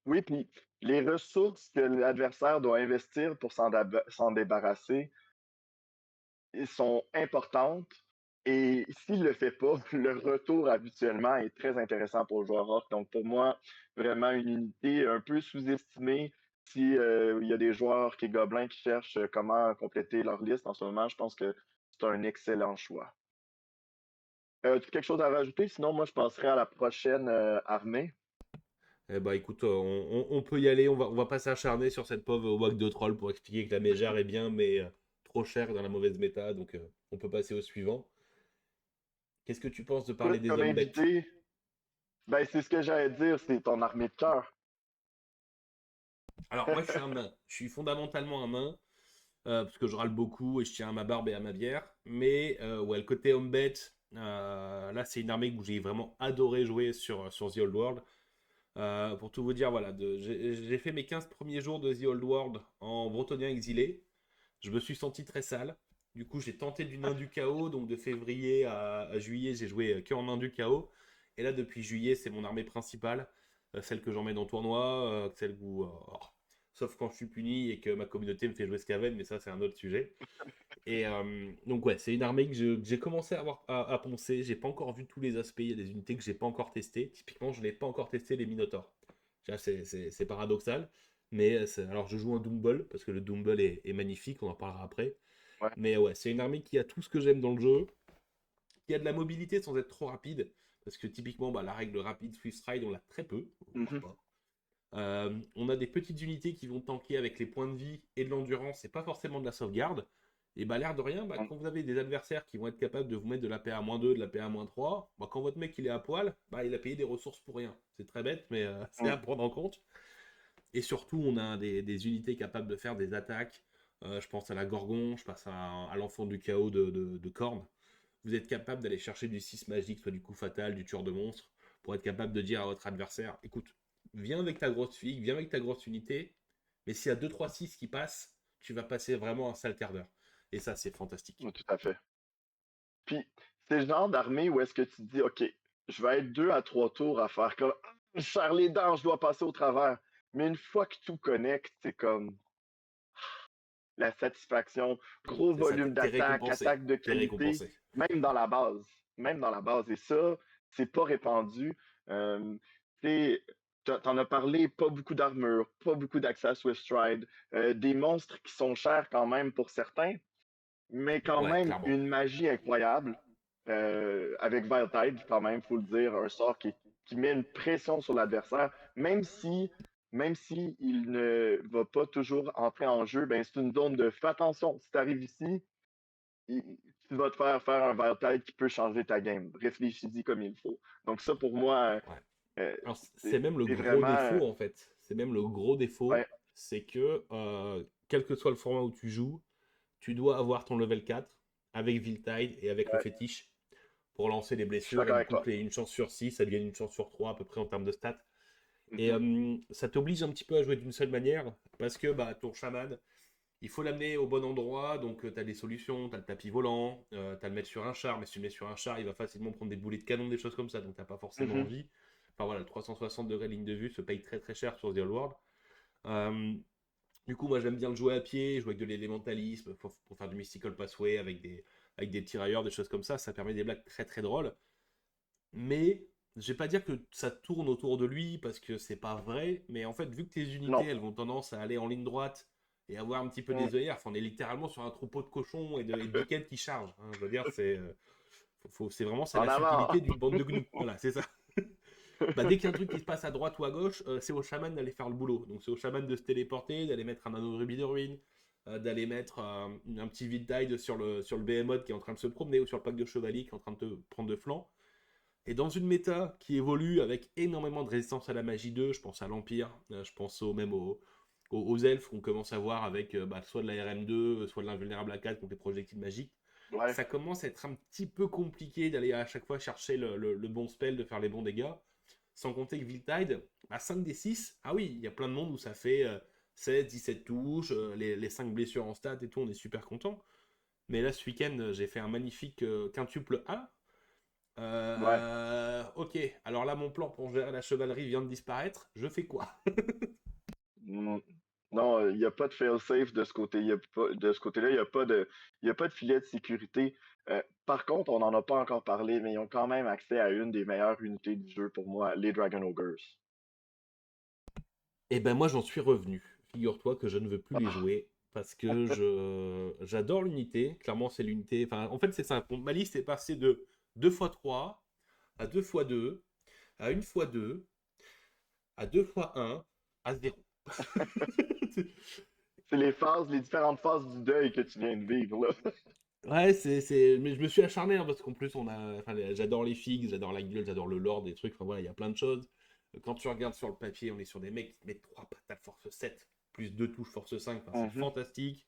Oui, puis les ressources que l'adversaire doit investir pour s'en débarrasser sont importantes. Et s'il ne le fait pas, le retour habituellement est très intéressant pour le joueur orc. Donc pour moi, vraiment une unité un peu sous-estimée. Si il y a des joueurs qui gobelins qui cherchent comment compléter leur liste en ce moment, je pense que c'est un excellent choix. As-tu quelque chose à rajouter? Sinon, moi, je passerai à la prochaine armée. Eh bah écoute, on peut y aller, on va pas s'acharner sur cette pauvre WAC de troll pour expliquer que la Mégère est bien, mais trop chère dans la mauvaise méta, donc on peut passer au suivant. Qu'est-ce que tu penses de parler Écoute, des comme hommes bêtes? invité, ben, c'est ce que j'allais dire, c'est ton armée de cœur. Alors moi je suis un nain, je suis fondamentalement un nain, parce que je râle beaucoup et je tiens à ma barbe et à ma bière, mais ouais, le côté homme bête, là c'est une armée que j'ai vraiment adoré jouer sur The Old World. Pour tout vous dire, voilà, j'ai fait mes 15 premiers jours de The Old World en bretonien exilé. Je me suis senti très sale. Du coup, j'ai tenté du nain du chaos. Donc, de février à juillet, j'ai joué que en nain du chaos. Et là, depuis juillet, c'est mon armée principale. Celle que j'emmène en tournoi. Celle où. Sauf quand je suis puni et que ma communauté me fait jouer Skaven. Mais ça, c'est un autre sujet. Et donc, ouais, c'est une armée que j'ai commencé à poncer. J'ai pas encore vu tous les aspects. Il y a des unités que j'ai pas encore testées. Typiquement, je n'ai pas encore testé les Minotaurs. C'est paradoxal. Mais alors, je joue un Doomball parce que le Doomball est magnifique. On en parlera après. Ouais. Mais ouais, c'est une armée qui a tout ce que j'aime dans le jeu, qui a de la mobilité sans être trop rapide, parce que typiquement, bah, la règle rapide Swift Stride, on l'a très peu, voire Mhm. pas. On a des petites unités qui vont tanker avec les points de vie et de l'endurance, et pas forcément de la sauvegarde. Et bah, l'air de rien, bah, Mm. quand vous avez des adversaires qui vont être capables de vous mettre de la PA-2, de la PA-3, bah, quand votre mec il est à poil, bah, il a payé des ressources pour rien. C'est très bête, mais c'est Mm. à prendre en compte. Et surtout, on a des unités capables de faire des attaques. Je pense à la Gorgon, je passe à l'enfant du chaos de Korn. Vous êtes capable d'aller chercher du 6 magique, soit du coup fatal, du tueur de monstres, pour être capable de dire à votre adversaire, écoute, viens avec ta grosse fille, viens avec ta grosse unité, mais s'il y a 2, 3, 6 qui passent, tu vas passer vraiment un sale quart d'heure. Et ça, c'est fantastique. Oui, tout à fait. Puis, c'est le genre d'armée où est-ce que tu te dis, OK, je vais être 2 à 3 tours à faire comme, je serre les dents, je dois passer au travers. Mais une fois que tout connecte, c'est comme la satisfaction, gros C'est ça, volume t'es d'attaque, récompensé. attaque de T'es qualité, récompensé. même dans la base. Même dans la base. Et ça, c'est pas répandu. Euh, tu t'en as parlé, pas beaucoup d'armure, pas beaucoup d'accès à Swift Stride, des monstres qui sont chers quand même pour certains, mais quand Ouais, même clairement. une magie incroyable. Avec Vile Tide, quand même, faut le dire, un sort qui met une pression sur l'adversaire, même si il ne va pas toujours entrer en jeu, ben c'est une zone de fais attention. Si tu arrives ici, tu vas te faire un Vile Tide qui peut changer ta game. Réfléchis-y comme il faut. Donc ça, pour moi, Ouais. euh, Alors, c'est même le c'est gros vraiment... défaut, en fait. C'est même le gros défaut, ouais, c'est que, quel que soit le format où tu joues, tu dois avoir ton level 4 avec Viltide et avec le ouais, fétiche pour lancer les je suis blessures. Et d'accord du avec coup, toi. que les une chance sur 6, ça devient une chance sur 3 à peu près en termes de stats. Et Mhm. ça t'oblige un petit peu à jouer d'une seule manière parce que bah, ton chaman, il faut l'amener au bon endroit. Donc, tu as des solutions, tu as le tapis volant, tu as le mettre sur un char. Mais si tu le mets sur un char, il va facilement prendre des boulets de canon, des choses comme ça. Donc, tu n'as pas forcément Mhm. envie. Enfin voilà, le 360 degrés ligne de vue se paye très très cher sur The Old World. Euh, du coup, moi j'aime bien le jouer à pied, jouer avec de l'élémentalisme pour faire du Mystical Passway avec des tirailleurs, des choses comme ça. Ça permet des blagues très très drôles. Mais je vais pas dire que ça tourne autour de lui parce que c'est pas vrai, mais en fait, vu que tes unités, Non. elles ont tendance à aller en ligne droite et avoir un petit peu Mm. des œillères, enfin, on est littéralement sur un troupeau de cochons et de biquettes qui chargent, hein. Je veux dire, c'est vraiment c'est En la avant! subtilité d'une bande de gnous. Voilà, c'est ça. Bah, dès qu'il y a un truc qui se passe à droite ou à gauche, c'est au chaman d'aller faire le boulot. Donc c'est au chaman de se téléporter, d'aller mettre un anneau de rubis de ruine, d'aller mettre un petit Viltide sur le Behemoth qui est en train de se promener ou sur le pack de chevalier qui est en train de te prendre de flanc. Et dans une méta qui évolue avec énormément de résistance à la magie 2, je pense à l'Empire, je pense même aux elfes qu'on commence à voir avec soit de la RM2, soit de l'invulnérable à 4 contre les projectiles magiques. Ouais. Ça commence à être un petit peu compliqué d'aller à chaque fois chercher le bon spell, de faire les bons dégâts. Sans compter que Viltide, à 5 des 6, ah oui, il y a plein de monde où ça fait 16, 17 touches, les 5 blessures en stats et tout, on est super content. Mais là, ce week-end, j'ai fait un magnifique quintuple A. Ouais. Ok, alors là, mon plan pour gérer la chevalerie vient de disparaître. Je fais quoi? Mm. Non, il n'y a pas de fail-safe de ce côté. De ce côté-là, il y a pas de filet de sécurité. Par contre, on n'en a pas encore parlé, mais ils ont quand même accès à une des meilleures unités du jeu pour moi, les Dragon Ogres. Eh ben moi, j'en suis revenu. Figure-toi que je ne veux plus les Ah, jouer parce que j'adore l'unité. Clairement, c'est l'unité. Enfin, en fait, c'est simple. Ma liste est passée de 2x3 à 2x2 à 1x2 à 2x1 à 0. c'est les différentes phases du deuil que tu viens de vivre, là. Ouais, mais je me suis acharné hein, parce qu'en plus, j'adore les figues, j'adore la gueule, j'adore le lore, des trucs. Enfin voilà, il y a plein de choses. Quand tu regardes sur le papier, on est sur des mecs qui te mettent 3 patates force 7 plus 2 touches force 5. Enfin, c'est Mhm. fantastique.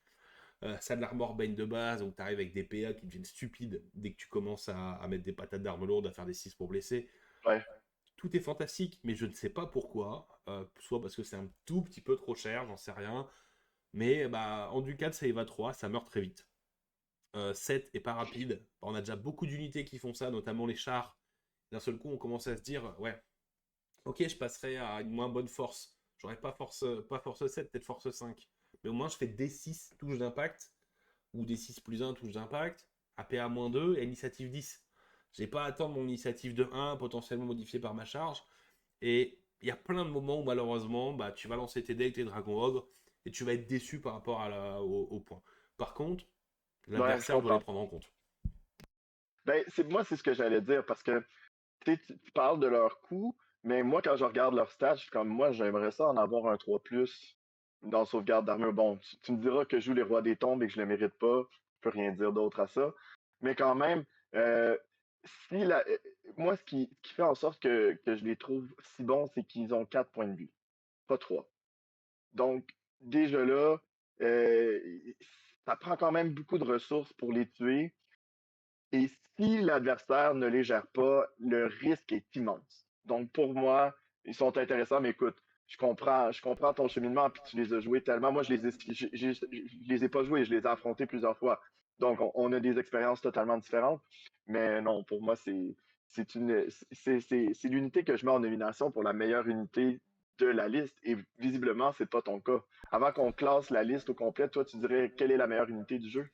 Ça a de l'armor bane de base, donc tu arrives avec des PA qui deviennent stupides dès que tu commences à mettre des patates d'armes lourdes, à faire des 6 pour blesser. Ouais, Tout est fantastique, mais je ne sais pas pourquoi. Soit parce que c'est un tout petit peu trop cher, j'en sais rien. Mais bah, en Ducat, ça y va 3, ça meurt très vite. 7 est pas rapide. On a déjà beaucoup d'unités qui font ça, notamment les chars. D'un seul coup, on commence à se dire, ouais, ok, je passerai à une moins bonne force. J'aurais pas force 7, peut-être force 5. Mais au moins, je fais D6 touches d'impact, ou D6 plus 1 touche d'impact, APA-2 et initiative 10. J'ai pas à attendre mon initiative de 1, potentiellement modifiée par ma charge. Et il y a plein de moments où malheureusement, bah, tu vas lancer tes decks avec tes dragons ogres, et tu vas être déçu par rapport au point. Par contre, ouais, je l'adversaire doit les comprends. prendre en compte. Ben, moi, c'est ce que j'allais dire parce que tu parles de leur coût, mais moi, quand je regarde leur stats, je suis comme moi, j'aimerais ça en avoir un 3+ dans sauvegarde d'armure. Bon, tu me diras que je joue les rois des tombes et que je le mérite pas. Je peux rien dire d'autre à ça. Mais quand même, euh, si la, moi, ce qui fait en sorte que je les trouve si bons, c'est qu'ils ont 4 points de vue, pas 3. Donc, déjà là, euh, ça prend quand même beaucoup de ressources pour les tuer. Et si l'adversaire ne les gère pas, le risque est immense. Donc, pour moi, ils sont intéressants, mais écoute, je comprends ton cheminement, puis tu les as joués tellement. Moi, je les ai pas joués, je les ai affrontés plusieurs fois. Donc, on a des expériences totalement différentes. Mais non, pour moi, c'est l'unité que je mets en nomination pour la meilleure unité de la liste. Et visiblement, c'est pas ton cas. Avant qu'on classe la liste au complet, toi, tu dirais quelle est la meilleure unité du jeu?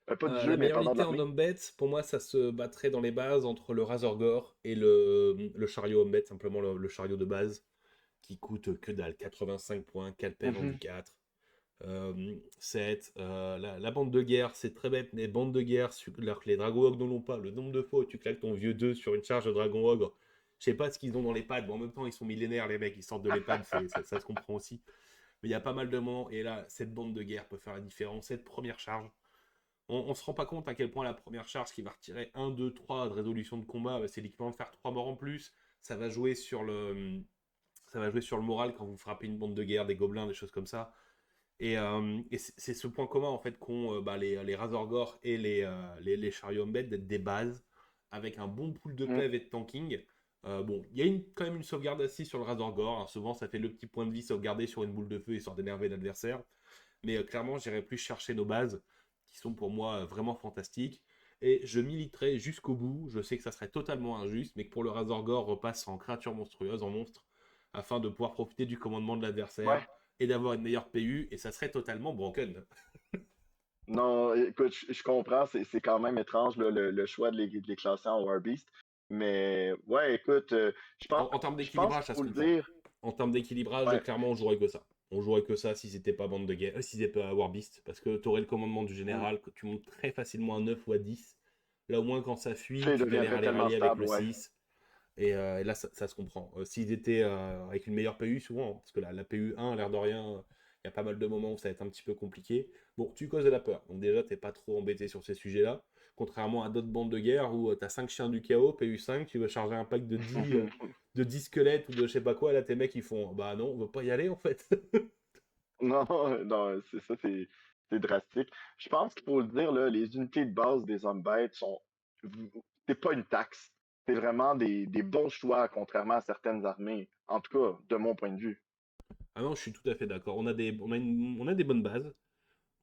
Pas du jeu, La mais meilleure pardon, de unité en l'armée. Hombet, pour moi, ça se battrait dans les bases entre le Razorgore et le chariot Hombet, simplement le chariot de base, qui coûte que dalle, 85 points, 4 PV en Mhm. du 4. 7. La bande de guerre, c'est très bête, mais bande de guerre, les dragons ogres n'en ont pas. Le nombre de fois où tu claques ton vieux 2 sur une charge de dragon ogre, je sais pas ce qu'ils ont dans les pads, mais en même temps, ils sont millénaires, les mecs, ils sortent de l'EHPAD, ça se comprend aussi. Mais il y a pas mal de moments, et là, cette bande de guerre peut faire la différence. Cette première charge, on se rend pas compte à quel point la première charge qui va retirer 1, 2, 3 de résolution de combat, c'est l'équivalent de faire 3 morts en plus. Ça va jouer sur le moral quand vous frappez une bande de guerre, des gobelins, des choses comme ça. Et c'est ce point commun en fait qu'ont les Razorgore et les chariots Embed d'être des bases avec un bon pool de Mm. PV et de tanking. Bon, il y a quand même une sauvegarde assise sur le Razorgore, hein. Souvent, ça fait le petit point de vie sauvegardé sur une boule de feu histoire d'énerver l'adversaire. Mais clairement, j'irai plus chercher nos bases qui sont pour moi vraiment fantastiques. Et je militerai jusqu'au bout. Je sais que ça serait totalement injuste, mais que pour le Razorgore repasse en créature monstrueuse, en monstre, afin de pouvoir profiter du commandement de l'adversaire Ouais. et d'avoir une meilleure PU, et ça serait totalement broken. Non, écoute, je comprends, c'est quand même étrange là, le choix de les classer en War Beast. Mais ouais, écoute, En termes je pense d'équilibrage, qu'il ça se faut le comprend. dire. En termes d'équilibrage, Ouais. clairement, on jouerait que ça. On jouerait que ça si c'était pas bande de guerre, si c'était pas War Beast, parce que tu aurais le commandement du Mm. général, que tu montes très facilement à 9 ou à 10. Là, au moins, quand ça fuit, Il tu galères deviendrait à les tellement rallier avec stable, le ouais. 6. Et là, ça se comprend. S'ils étaient avec une meilleure PU, souvent, hein, parce que la PU 1, à l'air de rien, il y a pas mal de moments où ça va être un petit peu compliqué. Bon, tu causes de la peur. Donc déjà, t'es pas trop embêté sur ces sujets-là. Contrairement à d'autres bandes de guerre où tu as 5 chiens du chaos, PU 5, tu veux charger un pack de 10 squelettes ou de je sais pas quoi, là tes mecs ils font bah non, on veut pas y aller en fait. Non, non, c'est ça, c'est drastique. Je pense qu'il faut le dire, là, les unités de base des hommes bêtes sont. C'est pas une taxe. C'est vraiment des bons choix, contrairement à certaines armées. En tout cas, de mon point de vue. Ah non, je suis tout à fait d'accord. On a des bonnes bases.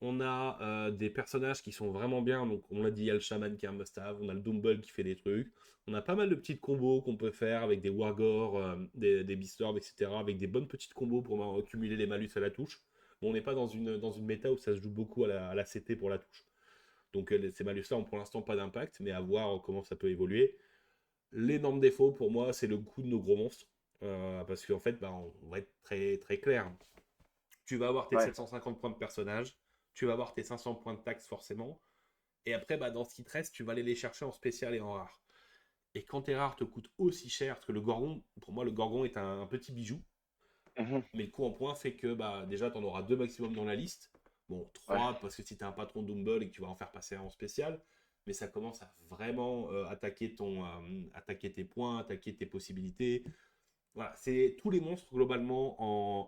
On a des personnages qui sont vraiment bien. Donc, on l'a dit, il y a le chaman qui est un must-have. On a le Dumble qui fait des trucs. On a pas mal de petites combos qu'on peut faire avec des Wargors, des Beastlords, etc. Avec des bonnes petites combos pour cumuler les malus à la touche. Bon, on n'est pas dans une méta où ça se joue beaucoup à la CT pour la touche. Donc, ces malus-là ont pour l'instant pas d'impact, mais à voir comment ça peut évoluer. L'énorme défaut pour moi, c'est le coût de nos gros monstres. Parce qu'en fait, bah, on va être très, très clair. Tu vas avoir tes Ouais. 750 points de personnage, tu vas avoir tes 500 points de taxe forcément, et après, bah, dans ce qui te reste, tu vas aller les chercher en spécial et en rare. Et quand tes rares te coûtent aussi cher, parce que le Gorgon, pour moi, le Gorgon est un petit bijou, Mhm. mais le coût en points fait que bah, déjà, tu en auras 2 maximum dans la liste. Bon, Ouais. 3 parce que si tu as un patron Dumble et que tu vas en faire passer un en spécial, mais ça commence à vraiment attaquer tes points, attaquer tes possibilités. Voilà, c'est tous les monstres globalement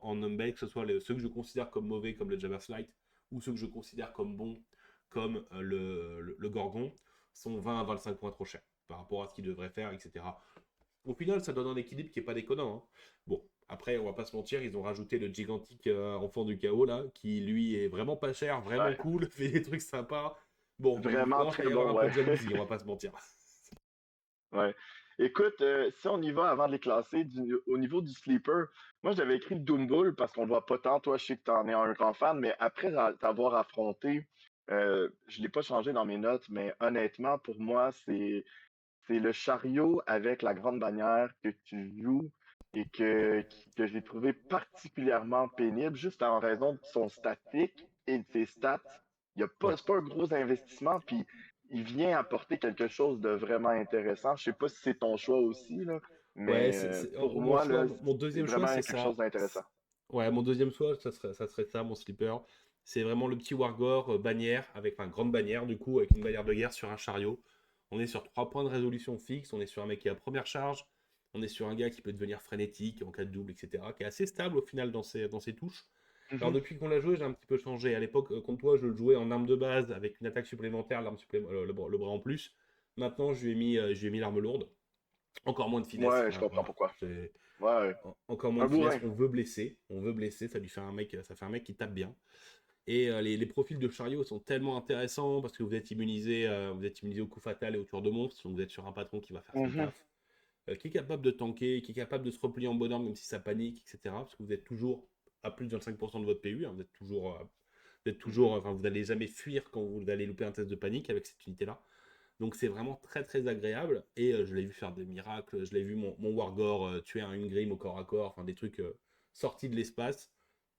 en Numbake, que ce soit ceux que je considère comme mauvais, comme le Jabberslite, ou ceux que je considère comme bons, comme le Gorgon, sont 20 à 25 points trop chers par rapport à ce qu'ils devraient faire, etc. Au final, ça donne un équilibre qui est pas déconnant, hein. Bon, après, on va pas se mentir, ils ont rajouté le gigantique enfant du chaos là, qui lui est vraiment pas cher, vraiment Ouais. cool, fait des trucs sympas. Bon, il Vraiment commence à très y avoir bon, un peu ouais. de jalousie, on va pas se mentir. Ouais. Écoute, si on y va avant de les classer, au niveau du sleeper, moi j'avais écrit le Doombull parce qu'on le voit pas tant. Toi, je sais que t'en es un grand fan, mais après t'avoir affronté, je l'ai pas changé dans mes notes, mais honnêtement, pour moi, c'est le chariot avec la grande bannière que tu joues et que j'ai trouvé particulièrement pénible, juste en raison de son statique et de ses stats. Ouais. C'est pas un gros investissement, puis il vient apporter quelque chose de vraiment intéressant. Je sais pas si c'est ton choix aussi, là, Ouais, mais pour mon moi, choix, là, mon c'est deuxième choix, vraiment c'est quelque chose ça. d'intéressant. Ouais, mon deuxième choix, ça serait ça, mon slipper. C'est vraiment le petit Wargore bannière, avec une grande bannière, du coup, avec une bannière de guerre sur un chariot. On est sur 3 points de résolution fixe, on est sur un mec qui est à première charge, on est sur un gars qui peut devenir frénétique en cas de double, etc., qui est assez stable au final dans ses touches. Alors Mhm. depuis qu'on l'a joué, j'ai un petit peu changé. À l'époque, contre toi, je le jouais en arme de base avec une attaque supplémentaire, le bras en plus. Maintenant, je lui ai mis l'arme lourde. Encore moins de finesse, Ouais, je hein, comprends voilà. pourquoi. Ouais, Encore moins un de finesse, bourrin. on veut blesser, ça fait un mec qui tape bien. Et les profils de chariot sont tellement intéressants parce que vous êtes immunisé au coup fatal et au tour de monstre, donc vous êtes sur un patron qui va faire son Mhm. taf, qui est capable de tanker, qui est capable de se replier en bonhomme même si ça panique, etc. Parce que vous êtes toujours à plus de 25% de votre PU, hein, vous êtes Mhm. toujours, enfin vous n'allez jamais fuir quand vous allez louper un test de panique avec cette unité-là. Donc c'est vraiment très très agréable. Et je l'ai vu faire des miracles. Je l'ai vu mon Wargore tuer un Ungrim au corps à corps. Enfin des trucs sortis de l'espace.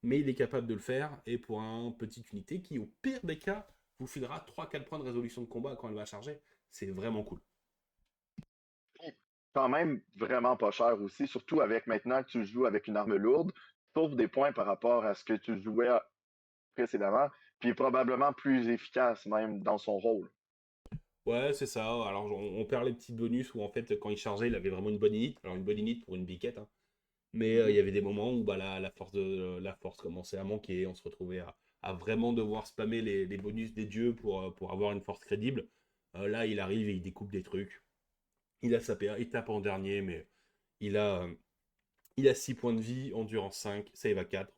Mais il est capable de le faire. Et pour un petite unité qui, au pire des cas, vous filera 3-4 points de résolution de combat quand elle va charger. C'est vraiment cool. Puis, quand même vraiment pas cher aussi, surtout avec maintenant que tu joues avec une arme lourde, sauf des points par rapport à ce que tu jouais précédemment, puis il est probablement plus efficace même dans son rôle. Ouais, c'est ça. Alors on perd les petits bonus où en fait quand il chargeait, il avait vraiment une bonne init. Alors une bonne init pour une biquette, hein. Mais il Mhm. y avait des moments où bah, la force commençait à manquer, on se retrouvait à vraiment devoir spammer les bonus des dieux pour avoir une force crédible. Là, il arrive et il découpe des trucs. Il a sa PA, il tape en dernier, mais il a, euh, il a 6 points de vie, endurance 5, save à 4.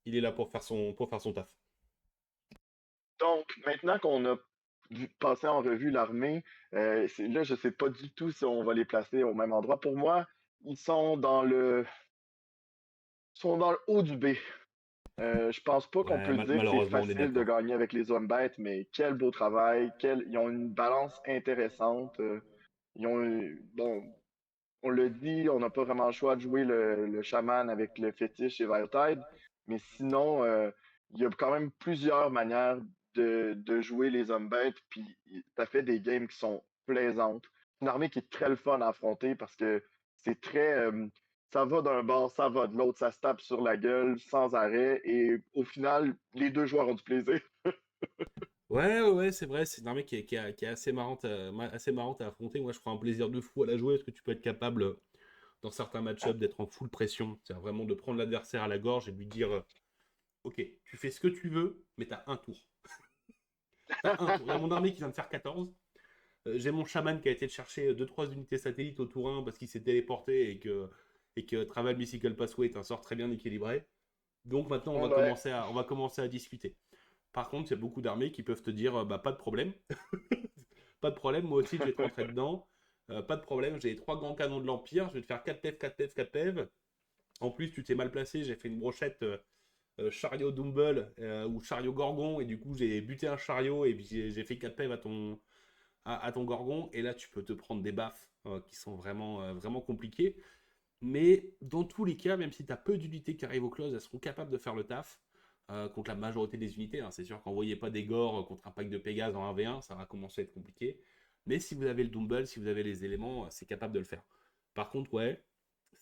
Il est là pour faire son taf. Donc, maintenant qu'on a passé en revue l'armée, là, je sais pas du tout si on va les placer au même endroit. Pour moi, ils sont dans le haut du B. Je pense pas qu'on Ouais, peut dire que c'est malheureusement, on est facile de d'accord. gagner avec les hommes bêtes, mais quel beau travail, ils ont une balance intéressante. Ils ont, bon, on l'a dit, on n'a pas vraiment le choix de jouer le chaman avec le fétiche et Tide, mais sinon, il y a quand même plusieurs manières de jouer les hommes bêtes, puis ça fait des games qui sont plaisantes. C'est une armée qui est très le fun à affronter parce que c'est très. Ça va d'un bord, ça va de l'autre, ça se tape sur la gueule sans arrêt, et au final, les deux joueurs ont du plaisir. Ouais, c'est vrai, c'est une armée qui est assez marrante à affronter. Moi, je prends un plaisir de fou à la jouer parce que tu peux être capable, dans certains match-ups, d'être en full pression. C'est vraiment de prendre l'adversaire à la gorge et de lui dire ok, tu fais ce que tu veux, mais t'as un tour. T'as un tour. Il y a mon armée qui vient de faire 14. J'ai mon chaman qui a été chercher 2-3 unités satellites au tour 1 parce qu'il s'est téléporté et que Travel Mystical Passway est un sort très bien équilibré. Donc maintenant, Ouais. on va commencer à discuter. Par contre, il y a beaucoup d'armées qui peuvent te dire bah, pas de problème. Pas de problème, moi aussi je vais te rentrer dedans. Pas de problème, j'ai les 3 grands canons de l'Empire, je vais te faire 4 tèves, 4 tèves, 4 tèves. En plus, tu t'es mal placé, j'ai fait une brochette chariot Dumble ou chariot Gorgon, et du coup j'ai buté un chariot et puis j'ai fait 4 tèves à ton Gorgon, et là tu peux te prendre des baffes qui sont vraiment compliquées. Mais dans tous les cas, même si tu as peu d'unités qui arrivent au close, elles seront capables de faire le taf contre la majorité des unités. Hein. C'est sûr qu'envoyez pas des gores contre un pack de Pégase en 1v1, ça va commencer à être compliqué. Mais si vous avez le Dumble, si vous avez les éléments, c'est capable de le faire. Par contre, ouais,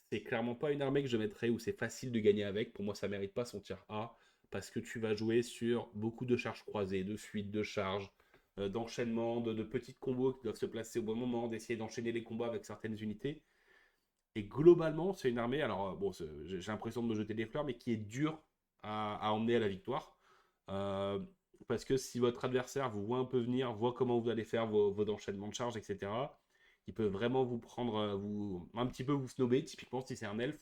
c'est clairement pas une armée que je mettrais où c'est facile de gagner avec. Pour moi, ça mérite pas son tier A parce que tu vas jouer sur beaucoup de charges croisées, de fuites, de charges, d'enchaînement, de petites combos qui doivent se placer au bon moment, d'essayer d'enchaîner les combats avec certaines unités. Et globalement, c'est une armée, alors bon, j'ai l'impression de me jeter des fleurs, mais qui est dure à emmener à la victoire. Euh, Parce que si votre adversaire vous voit un peu venir, voit comment vous allez faire vos enchaînements de charge, etc., il peut vraiment vous prendre, un petit peu vous snobber, typiquement si c'est un elfe,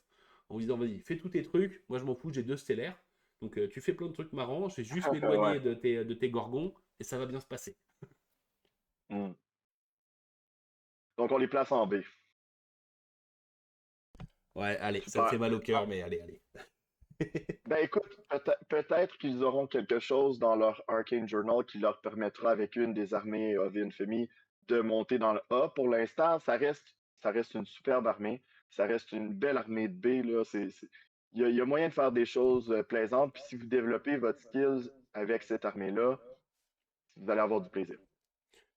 en vous disant vas-y, fais tous tes trucs, moi je m'en fous, j'ai 2 stellaires, donc tu fais plein de trucs marrants, je vais juste Ouais. m'éloigner de tes gorgons, et ça va bien se passer. Mm. Donc on les place en B. Ouais, allez, ça me fait Super. mal au cœur, mais allez, allez. Ben écoute, peut-être qu'ils auront quelque chose dans leur Arcane Journal qui leur permettra avec une des armées of Infamy de monter dans le A. Pour l'instant, ça reste une superbe armée. Ça reste une belle armée de B. Là. Il y a moyen de faire des choses plaisantes. Puis si vous développez votre skills avec cette armée-là, vous allez avoir du plaisir.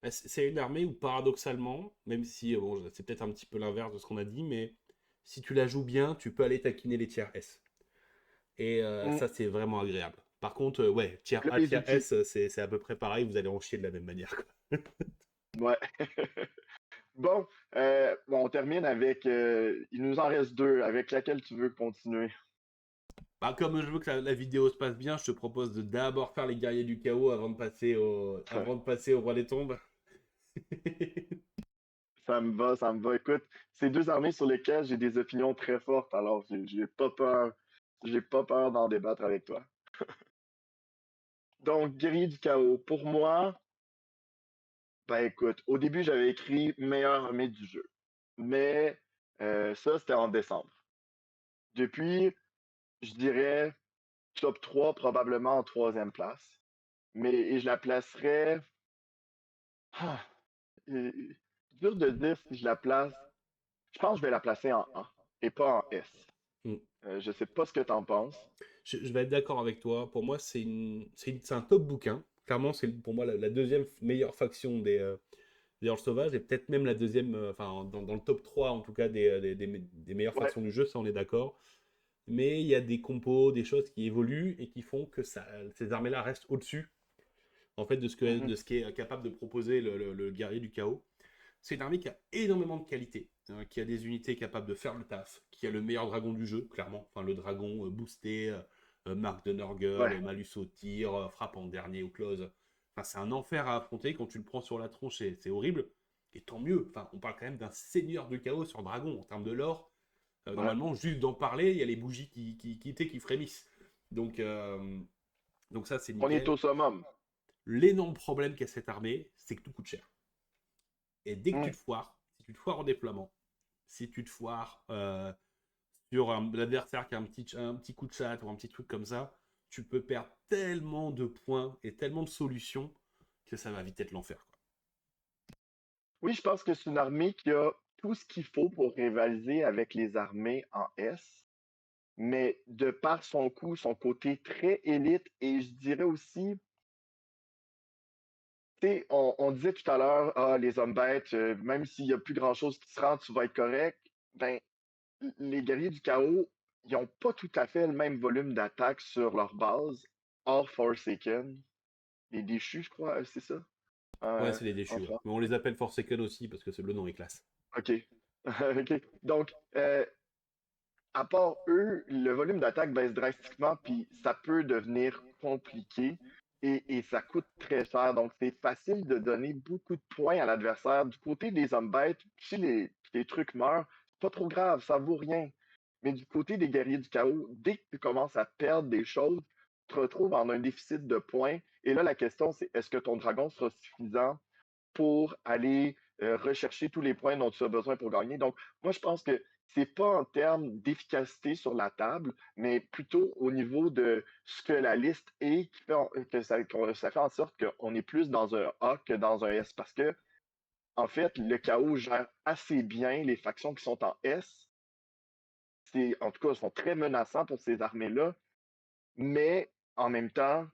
Bah, c'est une armée où, paradoxalement, même si bon, c'est peut-être un petit peu l'inverse de ce qu'on a dit, mais si tu la joues bien, tu peux aller taquiner les tiers S. Et Mm. ça, c'est vraiment agréable. Par contre, ouais, tiers Là, A, les tiers outils. S, c'est à peu près pareil, vous allez en chier de la même manière, quoi. Ouais. Bon, on termine avec. Il nous en reste deux. Avec laquelle tu veux continuer? Bah, comme je veux que la vidéo se passe bien, je te propose de d'abord faire les guerriers du chaos avant de passer au roi des tombes. Ça me va, ça me va. Écoute, c'est deux armées sur lesquelles j'ai des opinions très fortes, alors j'ai pas peur. J'ai pas peur d'en débattre avec toi. Donc, Guerrier du Chaos, pour moi, ben écoute, au début, j'avais écrit meilleure armée du jeu. Mais ça, c'était en décembre. Depuis, je dirais top 3 probablement en troisième place. Et je la placerais. Ah, euh, dur de dire si je la place. Je pense que je vais la placer en A et pas en S. Mm. Je sais pas ce que tu en penses. Je vais être d'accord avec toi. Pour moi, c'est un top bouquin. Clairement, c'est pour moi la deuxième meilleure faction des Orges Sauvages, et peut-être même la deuxième, enfin dans le top 3 en tout cas des meilleures Ouais. factions du jeu, ça on est d'accord. Mais il y a des compos, des choses qui évoluent et qui font que ces armées-là restent au-dessus en fait Mhm. de ce qu'est capable de proposer le guerrier du chaos. C'est une armée qui a énormément de qualité, qui a des unités capables de faire le taf, qui a le meilleur dragon du jeu, clairement. Enfin, le dragon boosté, marque de Nurgle, Ouais. malus au tir, frappe en dernier au close. Enfin, c'est un enfer à affronter quand tu le prends sur la tronche, c'est horrible. Et tant mieux. Enfin, on parle quand même d'un seigneur du chaos sur dragon en termes de lore. Ouais. Normalement, juste d'en parler, il y a les bougies qui frémissent. Donc, euh, donc ça, c'est On est nickel. au summum. L'énorme problème qu'a cette armée, c'est que tout coûte cher. Et dès que tu Mm. te foires, si tu te foires en déploiement, si tu te foires sur l'adversaire qui a un petit coup de chat ou un petit truc comme ça, tu peux perdre tellement de points et tellement de solutions que ça va vite être l'enfer. Oui, je pense que c'est une armée qui a tout ce qu'il faut pour rivaliser avec les armées en S, mais de par son coup, son côté très élite, et je dirais aussi, tu sais, on disait tout à l'heure, ah, les hommes bêtes, même s'il y a plus grand-chose qui se rend, tu vas être correct. Ben, les guerriers du chaos, ils n'ont pas tout à fait le même volume d'attaque sur leur base, hors Forsaken. Les déchus, je crois, c'est ça, Ouais, euh, c'est les en déchus, ouais. français. Mais on les appelle Forsaken aussi parce que le nom est classe. OK. OK. Donc, à part eux, le volume d'attaque baisse drastiquement, puis ça peut devenir compliqué et ça coûte très cher. Donc, c'est facile de donner beaucoup de points à l'adversaire. Du côté des hommes bêtes, si les trucs meurent, c'est pas trop grave, ça vaut rien. Mais du côté des guerriers du chaos, dès que tu commences à perdre des choses, tu te retrouves en un déficit de points. Et là, la question, c'est est-ce que ton dragon sera suffisant pour aller rechercher tous les points dont tu as besoin pour gagner. Donc, moi, je pense que c'est pas en termes d'efficacité sur la table, mais plutôt au niveau de ce que la liste est, qui fait ça fait en sorte qu'on est plus dans un A que dans un S. Parce que, en fait, le chaos gère assez bien les factions qui sont en S. En tout cas, sont très menaçants pour ces armées-là, mais en même temps,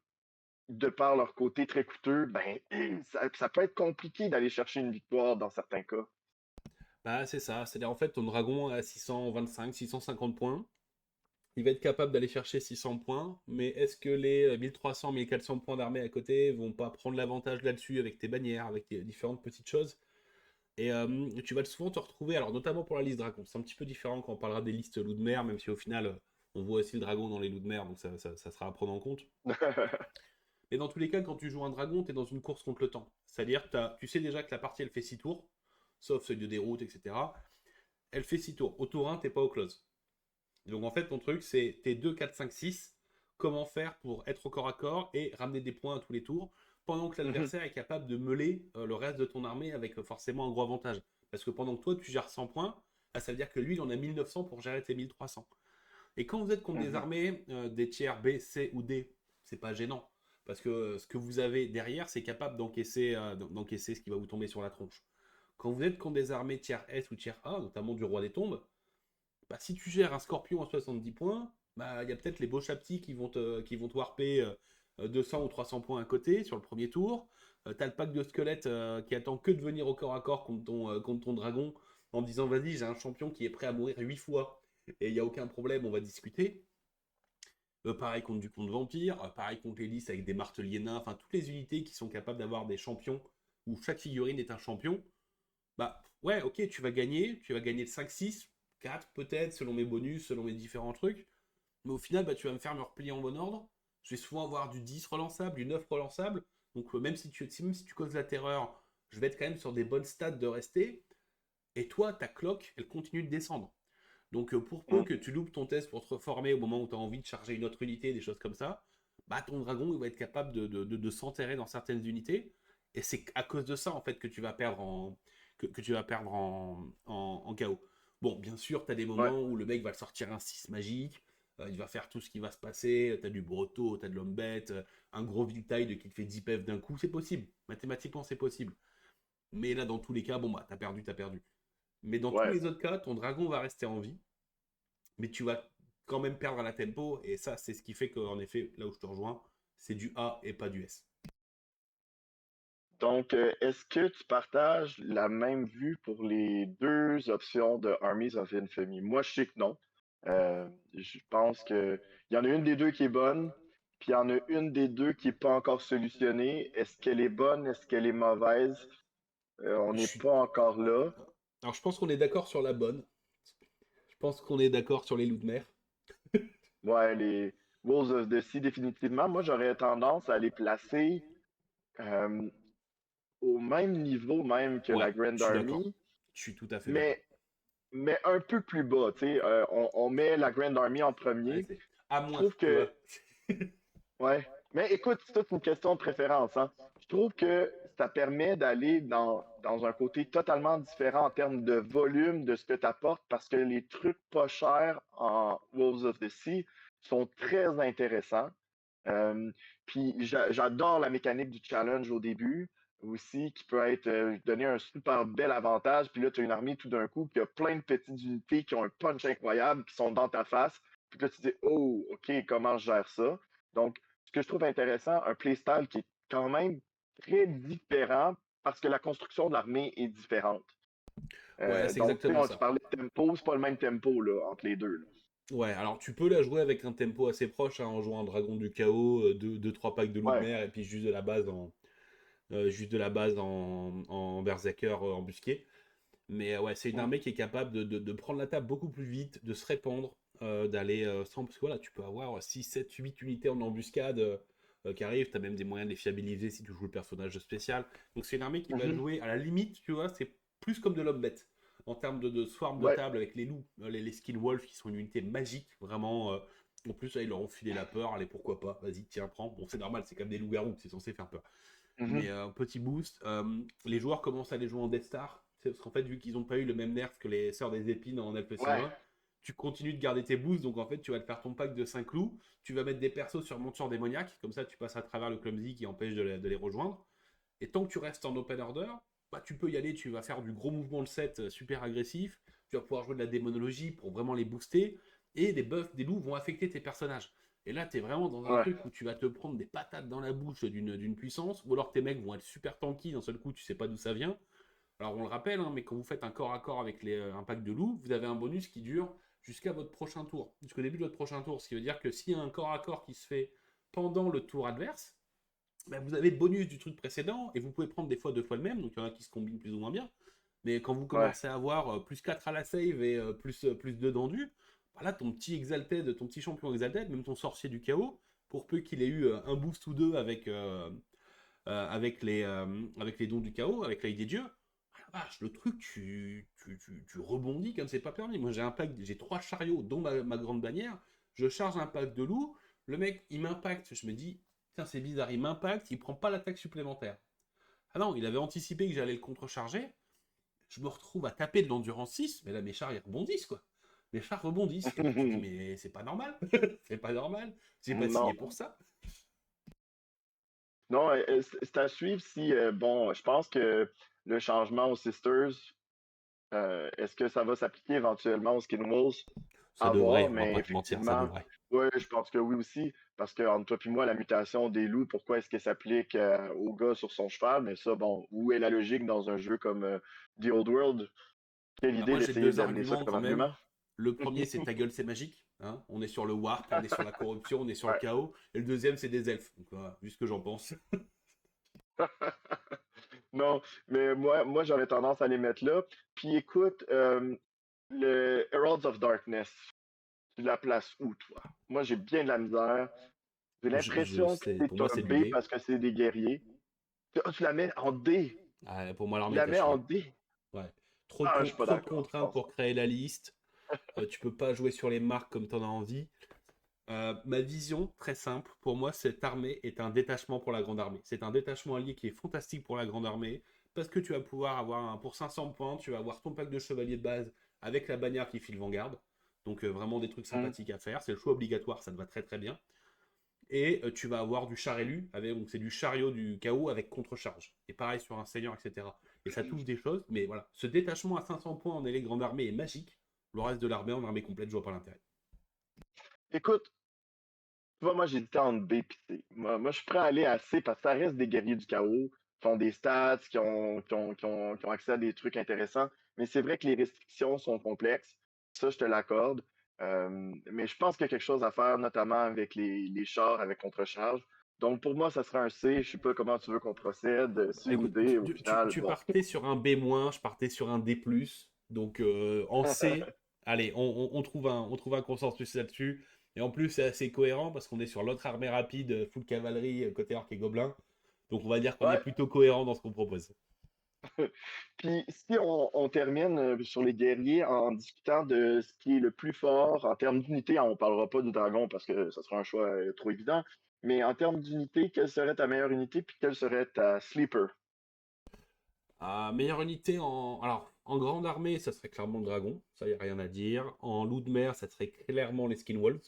de par leur côté très coûteux, ben, ça peut être compliqué d'aller chercher une victoire dans certains cas. Bah, c'est ça. C'est-à-dire, en fait, ton dragon à 625, 650 points, il va être capable d'aller chercher 600 points, mais est-ce que les 1300, 1400 points d'armée à côté vont pas prendre l'avantage là-dessus avec tes bannières, avec tes différentes petites choses? Et tu vas souvent te retrouver, alors notamment pour la liste dragon, c'est un petit peu différent quand on parlera des listes loups de mer, même si au final, on voit aussi le dragon dans les loups de mer, donc ça sera à prendre en compte. Mais dans tous les cas, quand tu joues un dragon, tu es dans une course contre le temps. C'est-à-dire que tu sais déjà que la partie, elle fait 6 tours, sauf celle de déroute, etc. Elle fait 6 tours. Au tour 1, t'es pas au close. Donc en fait, ton truc, c'est tes 2, 4, 5, 6. Comment faire pour être au corps à corps et ramener des points à tous les tours, pendant que Mhm, l'adversaire est capable de meuler le reste de ton armée avec forcément un gros avantage. Parce que pendant que toi, tu gères 100 points, bah, ça veut dire que lui, il en a 1900 pour gérer tes 1300. Et quand vous êtes contre des mhm, armées, des tiers B, C ou D, c'est pas gênant. Parce que ce que vous avez derrière, c'est capable d'encaisser ce qui va vous tomber sur la tronche. Quand vous êtes contre des armées tiers S ou tiers A, notamment du roi des tombes, bah, si tu gères un scorpion à 70 points, bah, il y a peut-être les beaux chaptis qui vont te warper 200 ou 300 points à côté sur le premier tour. T'as le pack de squelettes qui attend que de venir au corps à corps contre ton dragon en disant vas-y, j'ai un champion qui est prêt à mourir 8 fois et il n'y a aucun problème, on va discuter. Pareil contre du contre vampire, pareil contre les listes avec des marteliers nains, enfin toutes les unités qui sont capables d'avoir des champions où chaque figurine est un champion. Bah ouais, ok, tu vas gagner 5, 6, 4 peut-être, selon mes bonus, selon mes différents trucs. Mais au final, bah, tu vas me faire me replier en bon ordre. Je vais souvent avoir du 10 relançable, du 9 relançable. Donc même si tu causes la terreur, je vais être quand même sur des bonnes stats de rester. Et toi, ta cloque, elle continue de descendre. Donc pour peu mhm. que tu loupes ton test pour te reformer au moment où tu as envie de charger une autre unité, des choses comme ça, bah ton dragon il va être capable de s'enterrer dans certaines unités. Et c'est à cause de ça en fait que tu vas perdre que tu vas perdre en chaos. Bon, bien sûr, tu as des Ouais, moments où le mec va sortir un 6 magique, il va faire tout ce qui va se passer, tu as du Broto, tu as de l'homme bête, un gros Viltide qui te fait 10 PF d'un coup, c'est possible. Mathématiquement, c'est possible. Mais là, dans tous les cas, bon bah, t'as perdu, t'as perdu. Mais dans tous ouais. les autres cas, ton dragon va rester en vie mais tu vas quand même perdre à la tempo. Et ça, c'est ce qui fait qu'en effet, là où je te rejoins, c'est du A et pas du S. Donc, est-ce que tu partages la même vue pour les deux options de Armies of Infamy? Moi, je sais que non. Je pense que il y en a une des deux qui est bonne, puis il y en a une des deux qui n'est pas encore solutionnée. Est-ce qu'elle est bonne? Est-ce qu'elle est mauvaise? On Je n'est suis... pas encore là. Alors, je pense qu'on est d'accord sur la bonne. Je pense qu'on est d'accord sur les loups de mer. Ouais, les Wolves of the Sea, définitivement. Moi, j'aurais tendance à les placer euh, au même niveau même que Ouais, la Grand je suis d'accord. Army, Je suis tout à fait d'accord. mais, mais un peu plus bas. Tu sais, on met la Grand Army en Ouais, premier. c'est à Je moins, trouve tu vois. que, ouais. Mais écoute, c'est toute une question de préférence, hein. Je trouve que ça permet d'aller dans un côté totalement différent en termes de volume de ce que tu apportes parce que les trucs pas chers en Wolves of the Sea sont très intéressants. Euh, Puis j'adore la mécanique du challenge au début. aussi qui peut être donner un super bel avantage. Puis là, tu as une armée tout d'un coup qui a plein de petites unités qui ont un punch incroyable, qui sont dans ta face. Puis là, tu te dis, oh, OK, comment je gère ça? Donc, ce que je trouve intéressant, un playstyle qui est quand même très différent parce que la construction de l'armée est différente. Ouais, c'est Donc, tu exactement sais, tu ça. parlais de tempo, c'est pas le même tempo là, entre les deux. Là. Ouais, alors tu peux la jouer avec un tempo assez proche, hein, en jouant un dragon du chaos, 2-3 packs de loup de Ouais. mer, et puis juste de la base en berserker embusqué. Mais ouais, c'est une Mm. armée qui est capable de prendre la table beaucoup plus vite, de se répandre, d'aller sans. Parce que voilà, tu peux avoir 6 7 8 unités en embuscade qui arrivent, tu as même des moyens de les fiabiliser si tu joues le personnage spécial. Donc c'est une armée qui va Mhm. jouer à la limite, tu vois, c'est plus comme de l'homme bête. En termes de swarm de Ouais. table avec les loups, les skin wolves qui sont une unité magique, vraiment. En plus, là, ils leur ont filé la peur, allez, pourquoi pas, vas-y, tiens, prends. Bon, c'est normal, c'est comme des loups-garous, c'est censé faire peur. Mhm. Mais petit boost. Les joueurs commencent à les jouer en Death Star. C'est parce qu'en fait, vu qu'ils n'ont pas eu le même nerf que les Sœurs des Épines en Ouais. LPC1, tu continues de garder tes boosts. Donc en fait, tu vas te faire ton pack de 5 loups. Tu vas mettre des persos sur monture démoniaque. Comme ça, tu passes à travers le clumsy qui empêche de les rejoindre. Et tant que tu restes en open order, bah, tu peux y aller. Tu vas faire du gros mouvement de set super agressif. Tu vas pouvoir jouer de la démonologie pour vraiment les booster. Et les buffs des loups vont affecter tes personnages. Et là, tu es vraiment dans un Ouais. truc où tu vas te prendre des patates dans la bouche d'une puissance, ou alors tes mecs vont être super tanky, d'un seul coup, tu sais pas d'où ça vient. Alors on le rappelle, hein, mais quand vous faites un corps à corps avec un pack de loups, vous avez un bonus qui dure jusqu'à votre prochain tour, jusqu'au début de votre prochain tour. Ce qui veut dire que s'il y a un corps à corps qui se fait pendant le tour adverse, ben vous avez le bonus du truc précédent, et vous pouvez prendre des fois 2 fois le même, donc il y en a qui se combinent plus ou moins bien. Mais quand vous Ouais. commencez à avoir plus 4 à la save et plus 2 d'endu, bah là, ton petit Exalted, ton petit champion Exalted, même ton sorcier du chaos, pour peu qu'il ait eu un boost ou deux avec les dons du chaos, avec l'aide des dieux, ah la vache, le truc, tu rebondis comme c'est pas permis. Moi, j'ai 3 chariots, dont ma grande bannière, je charge un pack de loup, le mec, il m'impacte, je me dis, tiens, c'est bizarre, il m'impacte, il prend pas l'attaque supplémentaire. Ah non, il avait anticipé que j'allais le contrecharger, je me retrouve à taper de l'endurance 6, mais là mes chars ils rebondissent quoi. Mes chars rebondissent. Et là tu dis mais c'est pas normal. C'est pas normal. J'ai pas signé Non. pour ça. Non, c'est à suivre si, bon, je pense que le changement aux Sisters, est-ce que ça va s'appliquer éventuellement aux Skin Wolves? Ça À voir, devrait, on va mais pas te mentir, ça effectivement, devrait. oui, je pense que oui aussi, parce que entre toi et moi, la mutation des loups, pourquoi est-ce qu'elle s'applique au gars sur son cheval? Mais ça, bon, où est la logique dans un jeu comme The Old World? Quelle Bah, idée moi j'ai d'essayer deux d'amener ça arguments comme quand même. argument? Le premier c'est ta gueule c'est magique. Hein, on est sur le warp, on est sur la corruption, on est sur le Ouais. chaos. Et le deuxième c'est des elfes. Donc voilà, vu ce que j'en pense. Non, mais moi j'aurais tendance à les mettre là. Puis écoute, le Heralds of Darkness, tu la places où, toi? Moi, j'ai bien de la misère. J'ai l'impression que C'est, pour c'est moi un c'est du B D. parce que c'est des guerriers. Ah, tu la mets en D. Ah, pour moi Tu l'armée est la à mets en chier. D. Ouais. Ah, je suis pas Trop de d'accord. Je contraintes pense pour créer la liste. Tu peux pas jouer sur les marques comme t'en as envie. Ma vision, très simple, pour moi, cette armée est un détachement pour la grande armée. C'est un détachement allié qui est fantastique pour la grande armée, parce que tu vas pouvoir avoir, pour 500 points, tu vas avoir ton pack de chevalier de base avec la bannière qui file Vanguard. Donc vraiment des trucs pas. sympathiques à faire. C'est le choix obligatoire, ça te va très très bien. Et tu vas avoir du char élu, donc c'est du chariot du chaos avec contre-charge. Et pareil sur un seigneur, etc. Et ça touche des choses, mais voilà. Ce détachement à 500 points en élite grande armée est magique. Le reste de l'armée en armée complète, je vois pas l'intérêt. Écoute, tu vois, moi, j'ai dit entre B et C. Moi, je suis prêt à aller à C parce que ça reste des guerriers du chaos, qui ont des stats, qui ont accès à des trucs intéressants. Mais c'est vrai que les restrictions sont complexes. Ça, je te l'accorde. Mais je pense qu'il y a quelque chose à faire, notamment avec les chars avec contre-charge. Donc, pour moi, ça sera un C. Je sais pas comment tu veux qu'on procède, C ou Écoute, D, au final. tu Bon. partais sur un B-, je partais sur un D+. Donc en C, allez, on trouve un consensus là-dessus. Et en plus, c'est assez cohérent parce qu'on est sur l'autre armée rapide, full cavalerie, côté orc et gobelin. Donc on va dire qu'on est Ouais. plutôt cohérent dans ce qu'on propose. Puis si on termine sur les guerriers en discutant de ce qui est le plus fort en termes d'unité, on ne parlera pas du dragon parce que ça sera un choix trop évident, mais en termes d'unité, quelle serait ta meilleure unité puis quelle serait ta sleeper? Meilleure unité alors, en grande armée, ça serait clairement le dragon. Ça, y a rien à dire. En loup de mer, ça serait clairement les skinwolves.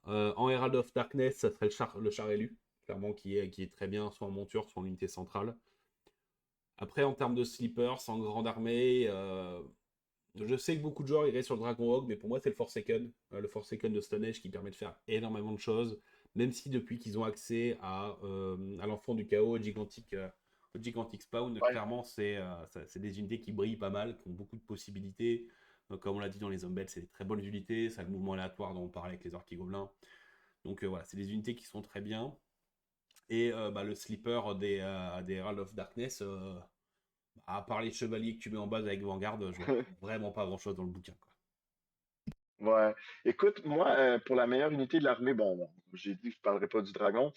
En Herald of Darkness, ça serait le char élu, clairement, qui est très bien, soit en monture, soit en unité centrale. Après, en termes de sleepers, en grande armée, je sais que beaucoup de joueurs iraient sur le Dragon Hawk, mais pour moi, c'est le Forsaken de Stone Age qui permet de faire énormément de choses, même si depuis qu'ils ont accès à l'Enfant du Chaos, au Gigantic Spawn, Ouais. clairement, c'est des unités qui brillent pas mal, qui ont beaucoup de possibilités. Comme on l'a dit dans les Umbels, c'est des très bonnes unités, ça a le mouvement aléatoire dont on parlait avec les orques et gobelins. Donc voilà, c'est des unités qui sont très bien. Et le sleeper des Herald of Darkness, à part les chevaliers que tu mets en base avec Vanguard, je vois vraiment pas grand-chose dans le bouquin, quoi. Ouais. Écoute, moi, pour la meilleure unité de l'armée, bon, j'ai dit que je parlerai pas du dragon.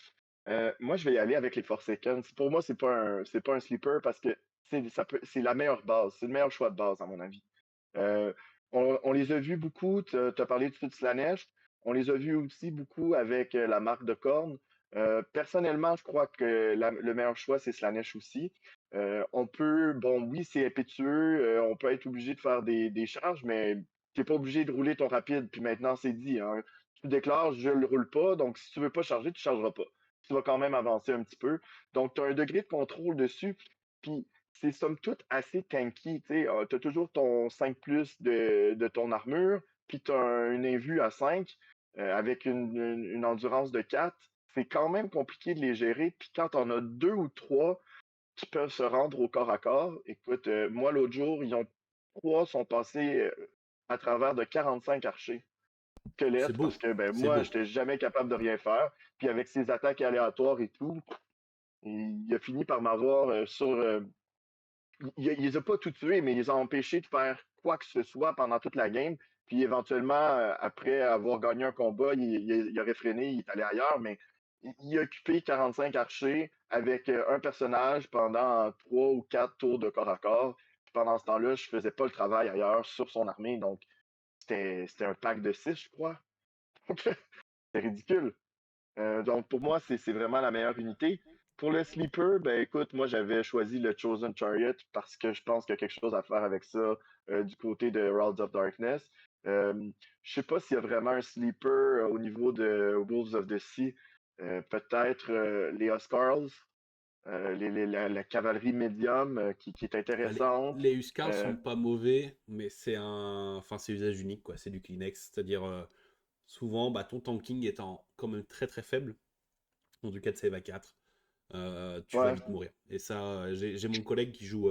Moi, je vais y aller avec les Forsaken. Pour moi, c'est pas un sleeper parce que c'est la meilleure base. C'est le meilleur choix de base, à mon avis. Euh, on les a vus beaucoup. Tu as parlé de Slanesh. On les a vus aussi beaucoup avec la marque de corne. Personnellement, je crois que le meilleur choix, c'est Slanesh aussi. Bon, oui, c'est impétueux. On peut être obligé de faire des charges, mais tu n'es pas obligé de rouler ton rapide. Puis maintenant, c'est dit, hein. Tu déclares, je ne le roule pas. Donc, si tu veux pas charger, tu ne chargeras pas. Tu vas quand même avancer un petit peu. Donc, tu as un degré de contrôle dessus. Puis, c'est somme toute assez tanky. Tu as toujours ton 5 plus de ton armure, puis tu as une invue à 5 avec une endurance de 4. C'est quand même compliqué de les gérer. Puis quand on a deux ou trois qui peuvent se rendre au corps à corps, écoute, moi l'autre jour, trois sont passés à travers de 45 archers C'est squelettes parce beau, que ben c'est moi, beau. j'étais jamais capable de rien faire. Puis avec ses attaques aléatoires et tout, il a fini par m'avoir il les a pas tout tués, mais il les a empêchés de faire quoi que ce soit pendant toute la game. Puis éventuellement, après avoir gagné un combat, il a réfréné, il est allé ailleurs, mais il a occupé 45 archers avec un personnage pendant 3 ou 4 tours de corps à corps. Puis pendant ce temps-là, je faisais pas le travail ailleurs sur son armée, donc c'était un pack de 6, je crois. C'est ridicule. Donc, pour moi, c'est vraiment la meilleure unité. Pour le sleeper, ben écoute, moi, j'avais choisi le Chosen Chariot parce que je pense qu'il y a quelque chose à faire avec ça du côté de Worlds of Darkness. Euh, je sais pas s'il y a vraiment un sleeper au niveau de Wolves of the Sea. Peut-être les Huskarls, la cavalerie médium qui est Ah, intéressante. les Huskars Euh, sont pas mauvais, mais c'est usage unique, quoi. C'est du Kleenex, c'est-à-dire souvent, ton tanking étant quand même très très faible, dans du 4 save à 4, tu vas ouais, vite mourir. Et ça, j'ai mon collègue qui joue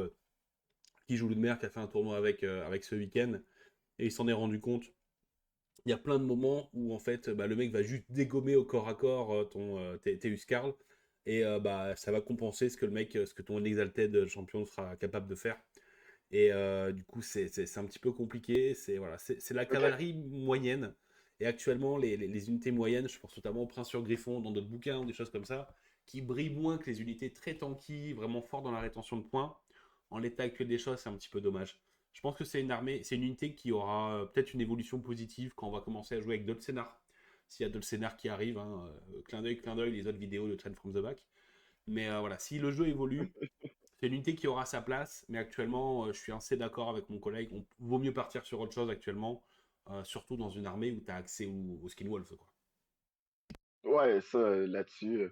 Ludmer, qui a fait un tournoi avec ce week-end, et il s'en est rendu compte. Il y a plein de moments où en fait le mec va juste dégommer au corps à corps tes Huskarls, et ça va compenser ce que ton Exalted champion sera capable de faire. Et du coup, c'est un petit peu compliqué. C'est la ok. cavalerie moyenne. Et actuellement, les unités moyennes, je pense notamment au Prince sur Griffon dans d'autres bouquins ou des choses comme ça, qui brillent moins que les unités très tanky, vraiment fortes dans la rétention de points. En l'état actuel des choses, c'est un petit peu dommage. Je pense que c'est une unité qui aura peut-être une évolution positive quand on va commencer à jouer avec d'autres scénars. S'il y a d'autres scénars qui arrivent, hein, clin d'œil, les autres vidéos de Trend from the Back. Mais voilà, si le jeu évolue, c'est une unité qui aura sa place, mais actuellement, je suis assez d'accord avec mon collègue. On vaut mieux partir sur autre chose actuellement, surtout dans une armée où tu as accès au Skinwolf, quoi. Ouais, ça, là-dessus,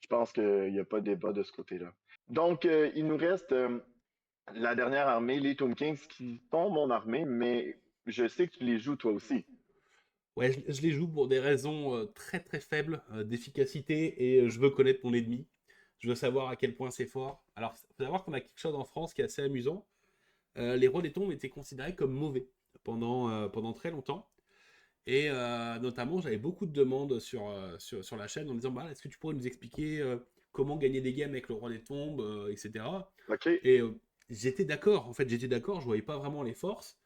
je pense qu'il n'y a pas de débat de ce côté-là. Donc, il nous reste la dernière armée, les Tomb Kings, qui sont mon armée, mais je sais que tu les joues toi aussi. Ouais, je les joue pour des raisons très très faibles d'efficacité et je veux connaître mon ennemi. Je veux savoir à quel point c'est fort. Alors, il faut savoir qu'on a quelque chose en France qui est assez amusant. Les rois des tombes étaient considérés comme mauvais pendant très longtemps. Et notamment, j'avais beaucoup de demandes sur la chaîne en me disant est-ce que tu pourrais nous expliquer comment gagner des games avec le roi des tombes, etc. OK? Et j'étais d'accord, en fait, j'étais d'accord, je voyais pas vraiment les forces.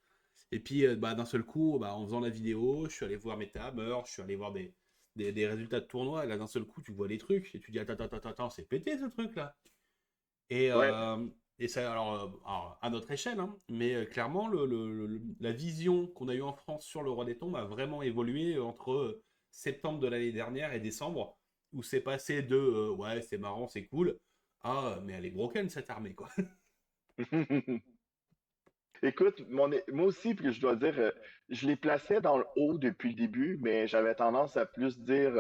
Et puis, d'un seul coup, en faisant la vidéo, je suis allé voir mes tabeurs, je suis allé voir des résultats de tournoi, et là, d'un seul coup, tu vois les trucs, et tu dis attends, c'est pété ce truc-là. Et, Ouais. ça, alors, à notre échelle, hein, mais clairement, la vision qu'on a eue en France sur le Roi des Tombes a vraiment évolué entre septembre de l'année dernière et décembre, où c'est passé de ouais, c'est marrant, c'est cool, à mais elle est broken cette armée, quoi. Écoute, moi aussi, puis je dois dire, je les plaçais dans le haut depuis le début, mais j'avais tendance à plus dire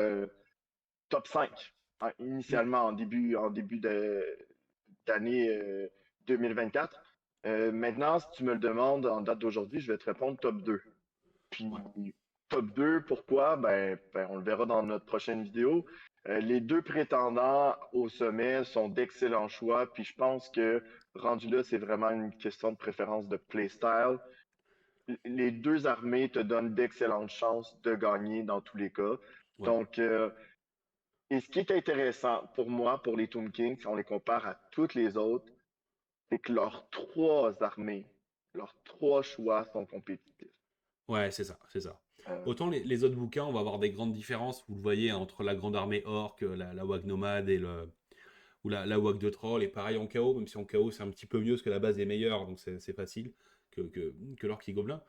top 5 hein, Mm. initialement, en début d'année. 2024. Maintenant, si tu me le demandes en date d'aujourd'hui, je vais te répondre top 2. Puis Ouais. top 2, pourquoi? On le verra dans notre prochaine vidéo. Les deux prétendants au sommet sont d'excellents choix, puis je pense que rendu là, c'est vraiment une question de préférence de playstyle. Les deux armées te donnent d'excellentes chances de gagner dans tous les cas. Ouais. Donc, et ce qui est intéressant pour moi, pour les Tomb Kings, si on les compare à toutes les autres, c'est que leurs trois armées, leurs trois choix sont compétitifs. Ouais, c'est ça, c'est ça. Euh, Autant les autres bouquins, on va avoir des grandes différences, vous le voyez, hein, entre la grande armée orque, la WAG nomade ou la WAG de troll, et pareil en chaos, même si en chaos c'est un petit peu mieux parce que la base est meilleure, donc c'est facile que l'orque et gobelin.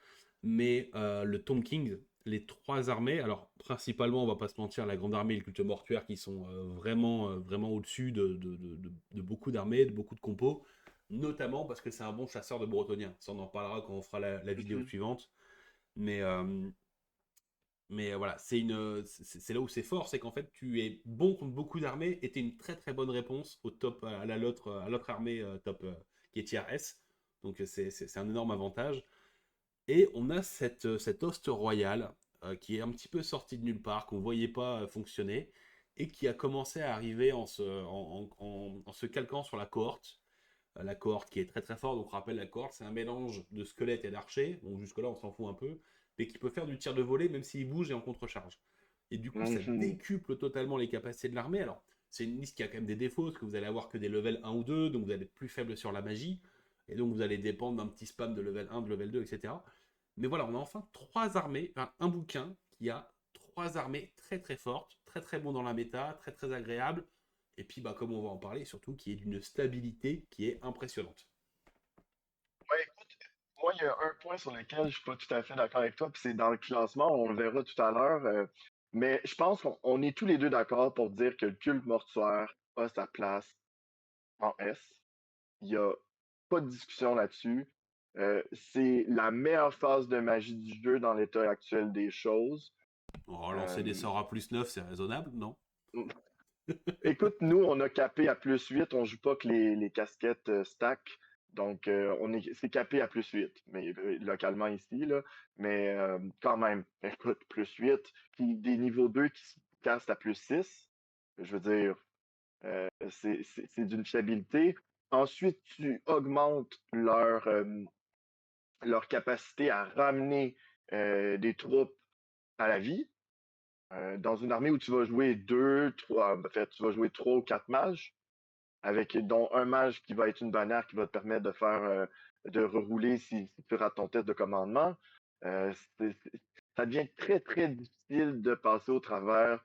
Mais le Tomb King, les trois armées, alors principalement, on va pas se mentir, la grande armée et le culte mortuaire qui sont vraiment au-dessus de beaucoup d'armées, de beaucoup de compos, notamment parce que c'est un bon chasseur de bretoniens. Ça, on en parlera quand on fera la vidéo mhm, suivante. Mais, euh, mais voilà, c'est là où c'est fort, c'est qu'en fait, tu es bon contre beaucoup d'armées et tu es une très très bonne réponse au top, à l'autre armée top qui est tier S. Donc c'est un énorme avantage. Et on a cette host royale qui est un petit peu sortie de nulle part, qu'on ne voyait pas fonctionner, et qui a commencé à arriver en se calquant sur la cohorte. La cohorte qui est très très forte, donc on rappelle la cohorte, c'est un mélange de squelettes et d'archers, donc jusque-là on s'en fout un peu, mais qui peut faire du tir de volée même s'il bouge et en contre-charge. Et du coup ça mhm. décuple totalement les capacités de l'armée. Alors c'est une liste qui a quand même des défauts, parce que vous allez avoir que des levels 1 ou 2, donc vous allez être plus faible sur la magie, et donc vous allez dépendre d'un petit spam de level 1, de level 2, etc. Mais voilà, on a enfin trois armées, enfin, un bouquin qui a trois armées très très fortes, très très bon dans la méta, très très agréable, et puis bah, comme on va en parler, surtout qui est d'une stabilité qui est impressionnante. Ouais, écoute, moi, il y a un point sur lequel je suis pas tout à fait d'accord avec toi, puis c'est dans le classement, on le verra tout à l'heure. Mais je pense qu'on est tous les deux d'accord pour dire que le culte mortuaire a sa place en S. Il n'y a pas de discussion là-dessus. C'est la meilleure phase de magie du jeu dans l'état actuel des choses. Oh, lancer des Euh, sorts à plus 9, c'est raisonnable, non? Écoute, nous, on a capé à plus 8. On joue pas que les casquettes stack. Donc, c'est capé à plus 8. Mais localement ici, là. Mais quand même, écoute, plus 8. Puis des niveaux 2 qui se castent à plus 6. Je veux dire, c'est d'une fiabilité. Ensuite, tu augmentes leur capacité à ramener des troupes à la vie. Dans une armée où tu vas jouer deux, trois, en fait, tu vas jouer trois ou quatre mages, avec dont un mage qui va être une bannière qui va te permettre de faire de rerouler si tu rates ton test de commandement. Euh, Ça devient très très difficile de passer au travers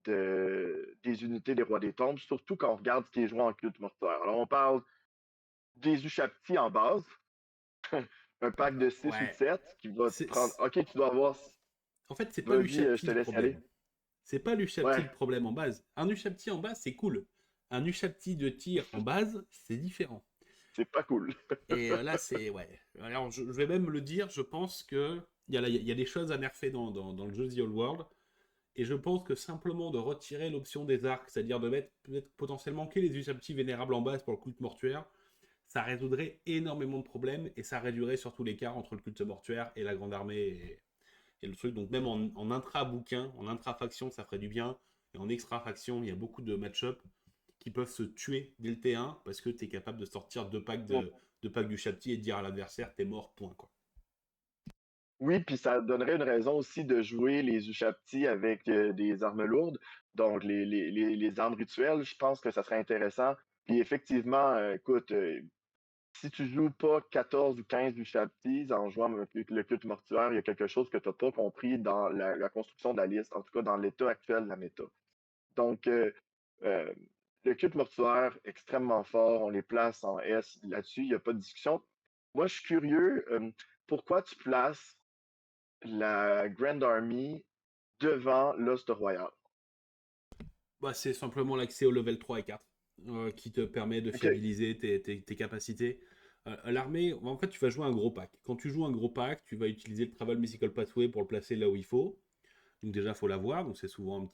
des unités des rois des tombes, surtout quand on regarde ce qui est joué en culte mortuaire. Alors on parle des Ushabti en base, un pack de 6 ou de Ouais. 7 qui va te C'est- prendre. c'est- Ok, tu dois avoir. En fait, c'est pas Vas-y, je l'Ushabti te le laisse y aller. problème. C'est pas l'Ushabti Ouais, le problème en base. Un Ushabti en base, c'est cool. Un Ushabti de tir en base, c'est différent. c'est pas cool. Et là, c'est. Ouais. Alors, je vais même le dire, je pense que. Il y a des choses à nerfer dans le jeu The Old World. Et je pense que simplement de retirer l'option des arcs, c'est-à-dire de mettre peut-être potentiellement que les Ushabti vénérables en base pour le culte mortuaire, ça résoudrait énormément de problèmes et ça réduirait surtout l'écart entre le culte mortuaire et la grande armée et le truc. Donc même en intra-bouquin, en intra-faction, ça ferait du bien. Et en extra-faction, il y a beaucoup de match-up qui peuvent se tuer dès le T1 parce que tu es capable de sortir deux packs du Chapti et de dire à l'adversaire t'es mort, point quoi. Oui, puis ça donnerait une raison aussi de jouer les Ushabti avec des armes lourdes, donc les armes rituelles. Je pense que ça serait intéressant. Puis effectivement, écoute, si tu joues pas 14 ou 15 Ushabtis en jouant le culte mortuaire, il y a quelque chose que tu n'as pas compris dans la construction de la liste, en tout cas dans l'état actuel de la méta. Donc, euh, le culte mortuaire, extrêmement fort, on les place en S là-dessus, il n'y a pas de discussion. Moi, je suis curieux, pourquoi tu places la Grand Army devant l'Host Royal? Bah, c'est simplement l'accès au level 3 et 4 qui te permet de OK. fiabiliser tes capacités. L'armée, en fait, tu vas jouer un gros pack. Quand tu joues un gros pack, tu vas utiliser le Travel Mystical Pathway pour le placer là où il faut. Donc déjà, il faut l'avoir. Donc c'est souvent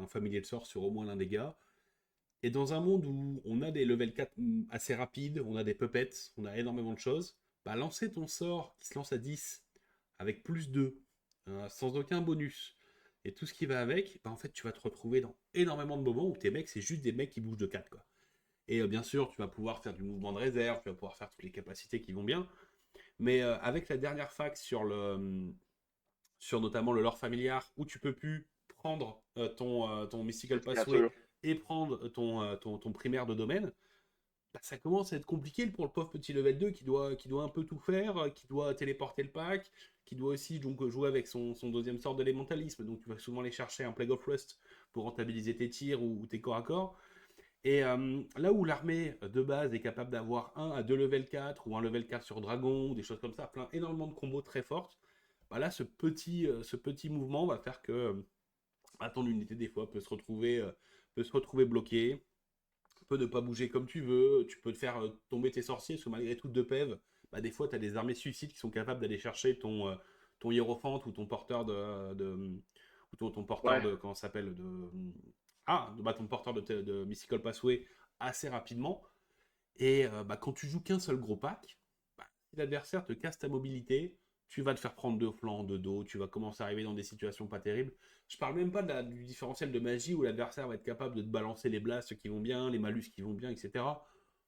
un familier de sort sur au moins l'un des gars. Et dans un monde où on a des level 4 assez rapides, on a des puppets, on a énormément de choses, bah lancer ton sort qui se lance à 10 avec plus 2, sans aucun bonus, et tout ce qui va avec, bah en fait tu vas te retrouver dans énormément de moments où tes mecs c'est juste des mecs qui bougent de 4 quoi. Et bien sûr tu vas pouvoir faire du mouvement de réserve, tu vas pouvoir faire toutes les capacités qui vont bien, mais avec la dernière fac sur notamment le lore familiar, où tu peux plus prendre ton Les Mystical Pathway signatures. et prendre ton primaire de domaine, bah, ça commence à être compliqué pour le pauvre petit level 2 qui doit un peu tout faire, qui doit téléporter le pack, qui doit aussi donc jouer avec son deuxième sort d'élémentalisme. Donc tu vas souvent aller chercher un Plague of Rust pour rentabiliser tes tirs ou tes corps à corps. Et là où l'armée de base est capable d'avoir un à 2 level 4 ou un level 4 sur dragon, ou des choses comme ça, plein énormément de combos très fortes, bah là ce petit mouvement va faire que ton unité des fois peut se retrouver bloquée, peut ne pas bouger comme tu veux, tu peux te faire tomber tes sorciers, parce que malgré tout de PEV, bah, des fois tu as des armées suicides qui sont capables d'aller chercher ton hiérophante ou ton porteur ou ton porteur Ouais. de comment ça s'appelle ton porteur de Mystical Passway assez rapidement. Et bah, quand tu joues qu'un seul gros pack, bah, si l'adversaire te casse ta mobilité, tu vas te faire prendre de flanc, de dos, tu vas commencer à arriver dans des situations pas terribles. Je parle même pas du différentiel de magie où l'adversaire va être capable de te balancer les blasts qui vont bien, les malus qui vont bien, etc.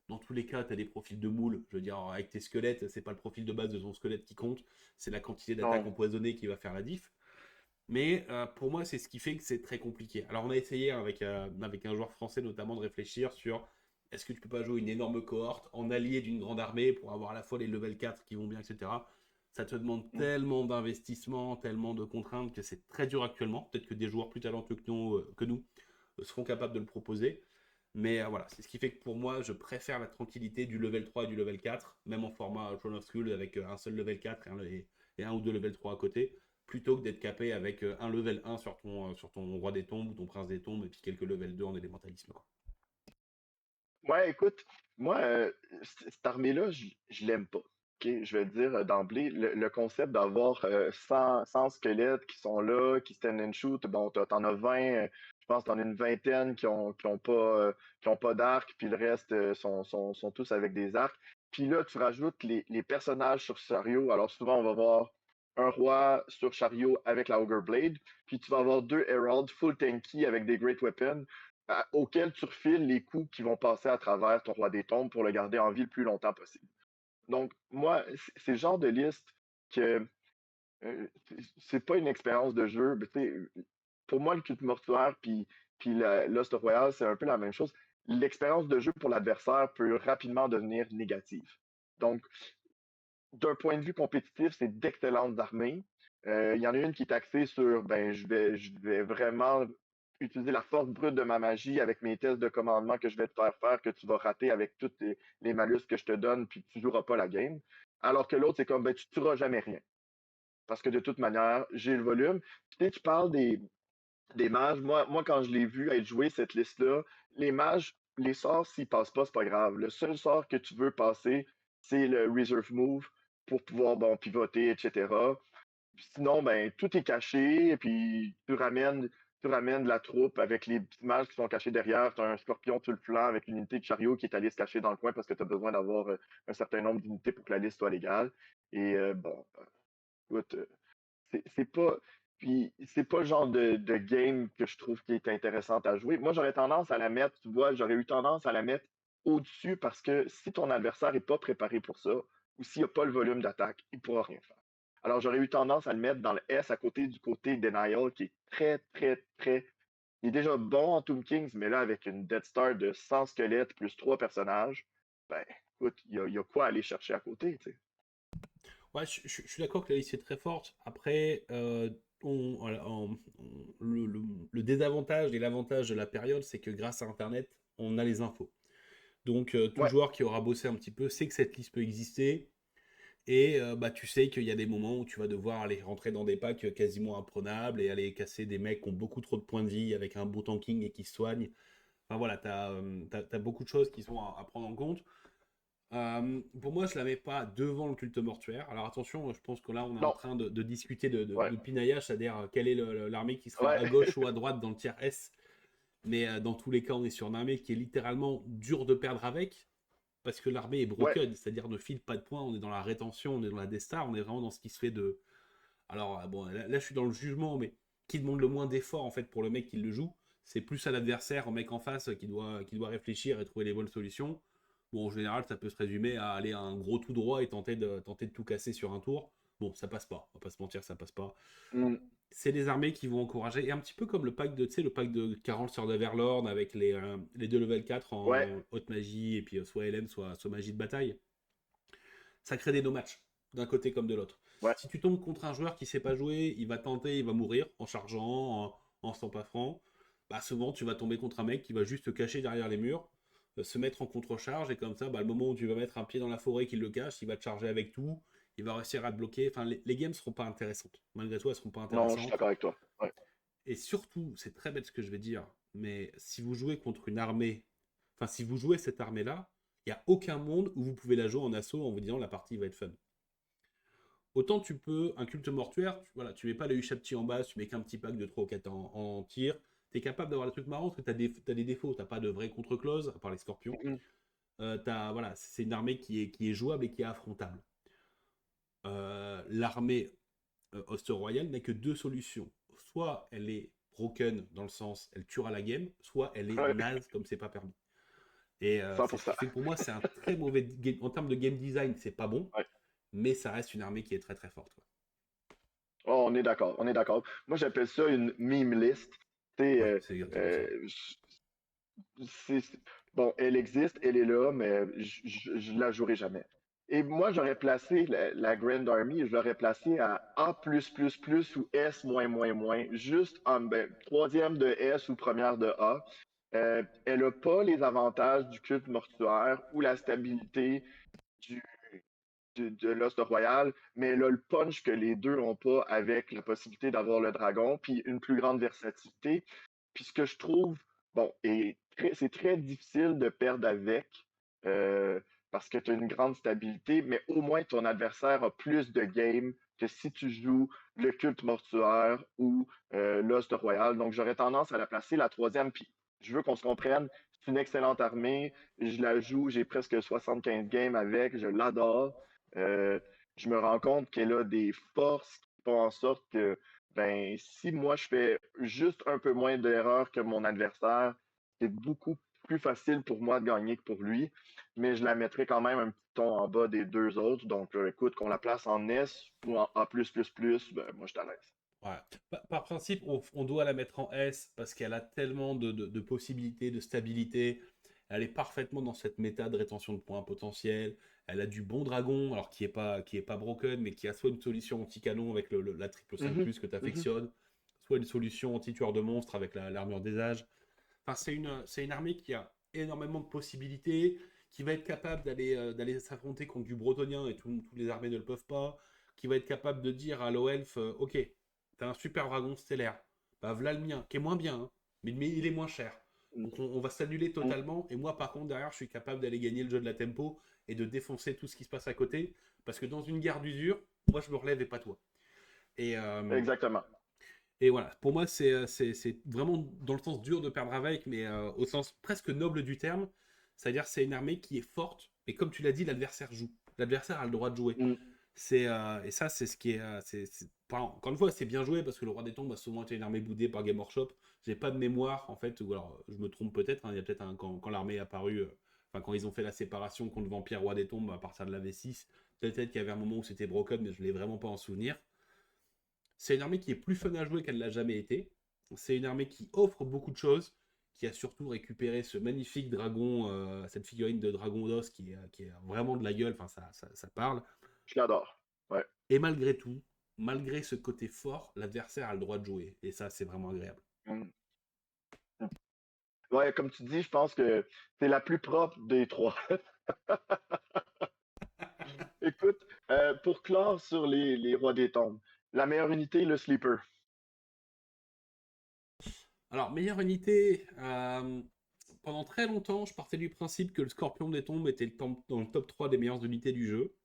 Dans tous les cas, tu as des profils de moule. Je veux dire, avec tes squelettes, c'est pas le profil de base de ton squelette qui compte, c'est la quantité d'attaques Non. empoisonnées qui va faire la diff. Mais pour moi, c'est ce qui fait que c'est très compliqué. Alors, on a essayé avec un joueur français notamment de réfléchir sur est-ce que tu peux pas jouer une énorme cohorte en allié d'une grande armée pour avoir à la fois les level 4 qui vont bien, etc. Ça te demande Mm. tellement d'investissement, tellement de contraintes que c'est très dur actuellement. Peut-être que des joueurs plus talentueux que nous seront capables de le proposer. Mais voilà, c'est ce qui fait que pour moi, je préfère la tranquillité du level 3 et du level 4, même en format Throne of Skull avec un seul level 4 et un ou deux level 3 à côté, plutôt que d'être capé avec un level 1 sur ton roi des tombes ou ton prince des tombes et puis quelques level 2 en élémentalisme, quoi. Ouais, écoute, moi, cette armée-là, je l'aime pas. OK? Je vais te dire d'emblée, le concept d'avoir 100 squelettes qui sont là, qui stand and shoot, bon, t'en as 20, je pense que t'en as une vingtaine qui ont pas d'arc, puis le reste sont tous avec des arcs. Puis là, tu rajoutes les personnages sur chariot. Alors souvent, on va voir un roi sur chariot avec la Ogre Blade, puis tu vas avoir deux Heralds full tanky avec des Great Weapons auquel tu refiles les coups qui vont passer à travers ton roi des tombes pour le garder en vie le plus longtemps possible. Donc, moi, c'est le genre de liste que c'est pas une expérience de jeu. Mais pour moi, le culte mortuaire puis Lost Royal, c'est un peu la même chose. L'expérience de jeu pour l'adversaire peut rapidement devenir négative. Donc, d'un point de vue compétitif, c'est d'excellentes armées. Il y en a une qui est axée sur ben, je vais vraiment utiliser la force brute de ma magie avec mes tests de commandement que je vais te faire, que tu vas rater avec tous les malus que je te donne, puis tu ne joueras pas la game. Alors que l'autre, c'est comme ben, tu ne tueras jamais rien. Parce que de toute manière, j'ai le volume. Puis, tu parles des mages. Moi, quand je l'ai vu être joué, cette liste-là, les mages, les sorts, s'ils passent pas, c'est pas grave. Le seul sort que tu veux passer, c'est le reserve move pour pouvoir bon, pivoter, etc. Sinon, ben, tout est caché, et puis tu ramènes de la troupe avec les petits mages qui sont cachés derrière. Tu as un scorpion sur le flanc avec une unité de chariot qui est allée se cacher dans le coin parce que tu as besoin d'avoir un certain nombre d'unités pour que la liste soit légale. Et bon, écoute, c'est pas. Puis c'est pas le genre de game que je trouve qui est intéressante à jouer. Moi, j'aurais tendance à la mettre, tu vois, j'aurais eu tendance à la mettre au-dessus parce que si ton adversaire n'est pas préparé pour ça, ou s'il n'a pas le volume d'attaque, il ne pourra rien faire. Alors j'aurais eu tendance à le mettre dans le S à côté du côté Denial, qui est très, très, très. Il est déjà bon en Tomb Kings, mais là, avec une Dead Star de 100 squelettes plus 3 personnages, ben, écoute, il y a quoi aller chercher à côté, tu sais. Ouais, je suis d'accord que la liste est très forte. Après, voilà, le désavantage et l'avantage de la période, c'est que grâce à Internet, on a les infos. Donc, tout Ouais, joueur qui aura bossé un petit peu sait que cette liste peut exister. Et bah, tu sais qu'il y a des moments où tu vas devoir aller rentrer dans des packs quasiment imprenables et aller casser des mecs qui ont beaucoup trop de points de vie avec un beau tanking et qui se soignent. Enfin voilà, t'as beaucoup de choses qui sont à prendre en compte. Pour moi, je la mets pas devant le culte mortuaire. Alors attention, je pense que là, on est en non, train de discuter de, de, ouais, de pinaillage, c'est-à-dire quelle est l'armée qui sera ouais. à gauche ou à droite dans le tiers S. Mais dans tous les cas, on est sur une armée qui est littéralement dure de perdre avec, parce que l'armée est Ouais. broken, c'est-à-dire ne file pas de points, on est dans la rétention, on est dans la Destar, on est vraiment dans ce qui se fait de... Alors, bon, là, je suis dans le jugement, mais qui demande le moins d'efforts, en fait, pour le mec qui le joue, c'est plus à l'adversaire, au mec en face, qui doit réfléchir et trouver les bonnes solutions. Bon, en général, ça peut se résumer à aller à un gros tout droit et tenter de tout casser sur un tour. Bon, ça passe pas, on va pas se mentir, ça passe pas. Mm. C'est des armées qui vont encourager, et un petit peu comme le pack de, tu sais, le pack de 40 sur Neverlord avec les deux level 4 Ouais. en haute magie, et puis soit LM, soit magie de bataille. Ça crée des no-match, d'un côté comme de l'autre. Ouais. Si tu tombes contre un joueur qui sait pas jouer, il va tenter, il va mourir en chargeant, en franc. Bah souvent, tu vas tomber contre un mec qui va juste te cacher derrière les murs, se mettre en contre-charge, et comme ça, bah, le moment où tu vas mettre un pied dans la forêt qui le cache, il va te charger avec tout, il va réussir à te bloquer. Enfin, les games seront pas intéressantes. Malgré tout, elles seront pas Non, je suis intéressantes. d'accord avec toi. Ouais. Et surtout, c'est très bête ce que je vais dire, mais si vous jouez contre une armée, enfin, si vous jouez cette armée-là, il n'y a aucun monde où vous pouvez la jouer en assaut en vous disant la partie va être fun. Autant tu peux, un culte mortuaire, voilà, tu mets pas le Ushabti en base, tu mets qu'un petit pack de 3 ou 4 en tir, tu es capable d'avoir des trucs marrants parce que t'as des défauts, t'as pas de vraie contre-clause, à part les scorpions. Mhm. Voilà, c'est une armée qui est jouable et qui est affrontable. L'armée Host Royal n'a que deux solutions. Soit elle est broken dans le sens elle tuera la game, soit elle est Ouais. naze comme c'est pas permis. Et c'est ce 100%. qui fait que pour moi c'est un très mauvais game. En termes de game design, c'est pas bon, Ouais. mais ça reste une armée qui est très très forte. Quoi. Oh, on est d'accord, on est d'accord. Moi, j'appelle ça une meme list. Tu sais, Ouais, c'est exactement ça. bon, elle existe, elle est là, mais je la jouerai jamais. Et moi, j'aurais placé la Grand Army, je l'aurais placée à A+++ ou S-, juste en troisième de S ou première de A. Elle n'a pas les avantages du culte mortuaire ou la stabilité du, de l'os royal, mais elle a le punch que les deux n'ont pas avec la possibilité d'avoir le dragon, puis une plus grande versatilité. Puis ce que je trouve, bon, et c'est très difficile de perdre avec, euh, parce que tu as une grande stabilité, mais au moins ton adversaire a plus de game que si tu joues le culte mortuaire ou l'os royal. Donc j'aurais tendance à la placer la troisième, puis je veux qu'on se comprenne, c'est une excellente armée, je la joue, j'ai presque 75 games avec, je l'adore. Euh, je me rends compte qu'elle a des forces qui font en sorte que, ben, si moi je fais juste un peu moins d'erreurs que mon adversaire, c'est beaucoup plus facile pour moi de gagner que pour lui. Mais je la mettrai quand même un petit ton en bas des deux autres. Donc, écoute, qu'on la place en S ou en A++, ben, moi je suis à l'aise. Ouais. Par principe, on doit la mettre en S parce qu'elle a tellement de possibilités, de stabilité. Elle est parfaitement dans cette méta de rétention de points potentiels. Elle a du bon dragon, alors qui est pas broken, mais qui a soit une solution anti-canon avec la triple 5 Mhm, que tu mhm. affectionnes, soit une solution anti-tueur de monstres avec l'armure des âges. Enfin, c'est une armée qui a énormément de possibilités, qui va être capable d'aller s'affronter contre du bretonien et toutes les armées ne le peuvent pas, qui va être capable de dire à l'Oelf, ok, t'as un super dragon stellaire, bah voilà le mien, qui est moins bien, hein, mais il est moins cher. Donc on va s'annuler Mhm. totalement, et moi par contre derrière je suis capable d'aller gagner le jeu de la tempo et de défoncer tout ce qui se passe à côté, parce que dans une guerre d'usure, moi je me relève et pas toi. Et, Exactement. et voilà, pour moi, c'est vraiment dans le sens dur de perdre avec, mais au sens presque noble du terme. C'est-à-dire c'est une armée qui est forte, mais comme tu l'as dit, l'adversaire joue. L'adversaire a le droit de jouer. Mhm. Et ça, c'est ce qui est. Encore une fois, c'est bien joué parce que le Roi des Tombes a souvent été une armée boudée par Game Workshop. J'ai pas de mémoire, en fait, ou alors je me trompe peut-être. Hein, il y a peut-être quand l'armée est apparue, enfin, quand ils ont fait la séparation contre Vampire Roi des Tombes à partir de la V6, peut-être qu'il y avait un moment où c'était broken, mais je l'ai vraiment pas en souvenir. C'est une armée qui est plus fun à jouer qu'elle l'a jamais été. C'est une armée qui offre beaucoup de choses, qui a surtout récupéré ce magnifique dragon, cette figurine de dragon d'os qui est vraiment de la gueule, enfin ça parle. Je l'adore. Ouais. Et malgré tout, malgré ce côté fort, l'adversaire a le droit de jouer. Et ça, c'est vraiment agréable. Mhm. Ouais, comme tu dis, je pense que c'est la plus propre des trois. Écoute, pour clore sur les rois des tombes, la meilleure unité, le sleeper. Alors, meilleure unité, pendant très longtemps, je partais du principe que le Scorpion des Tombes était dans le top 3 des meilleures unités du jeu.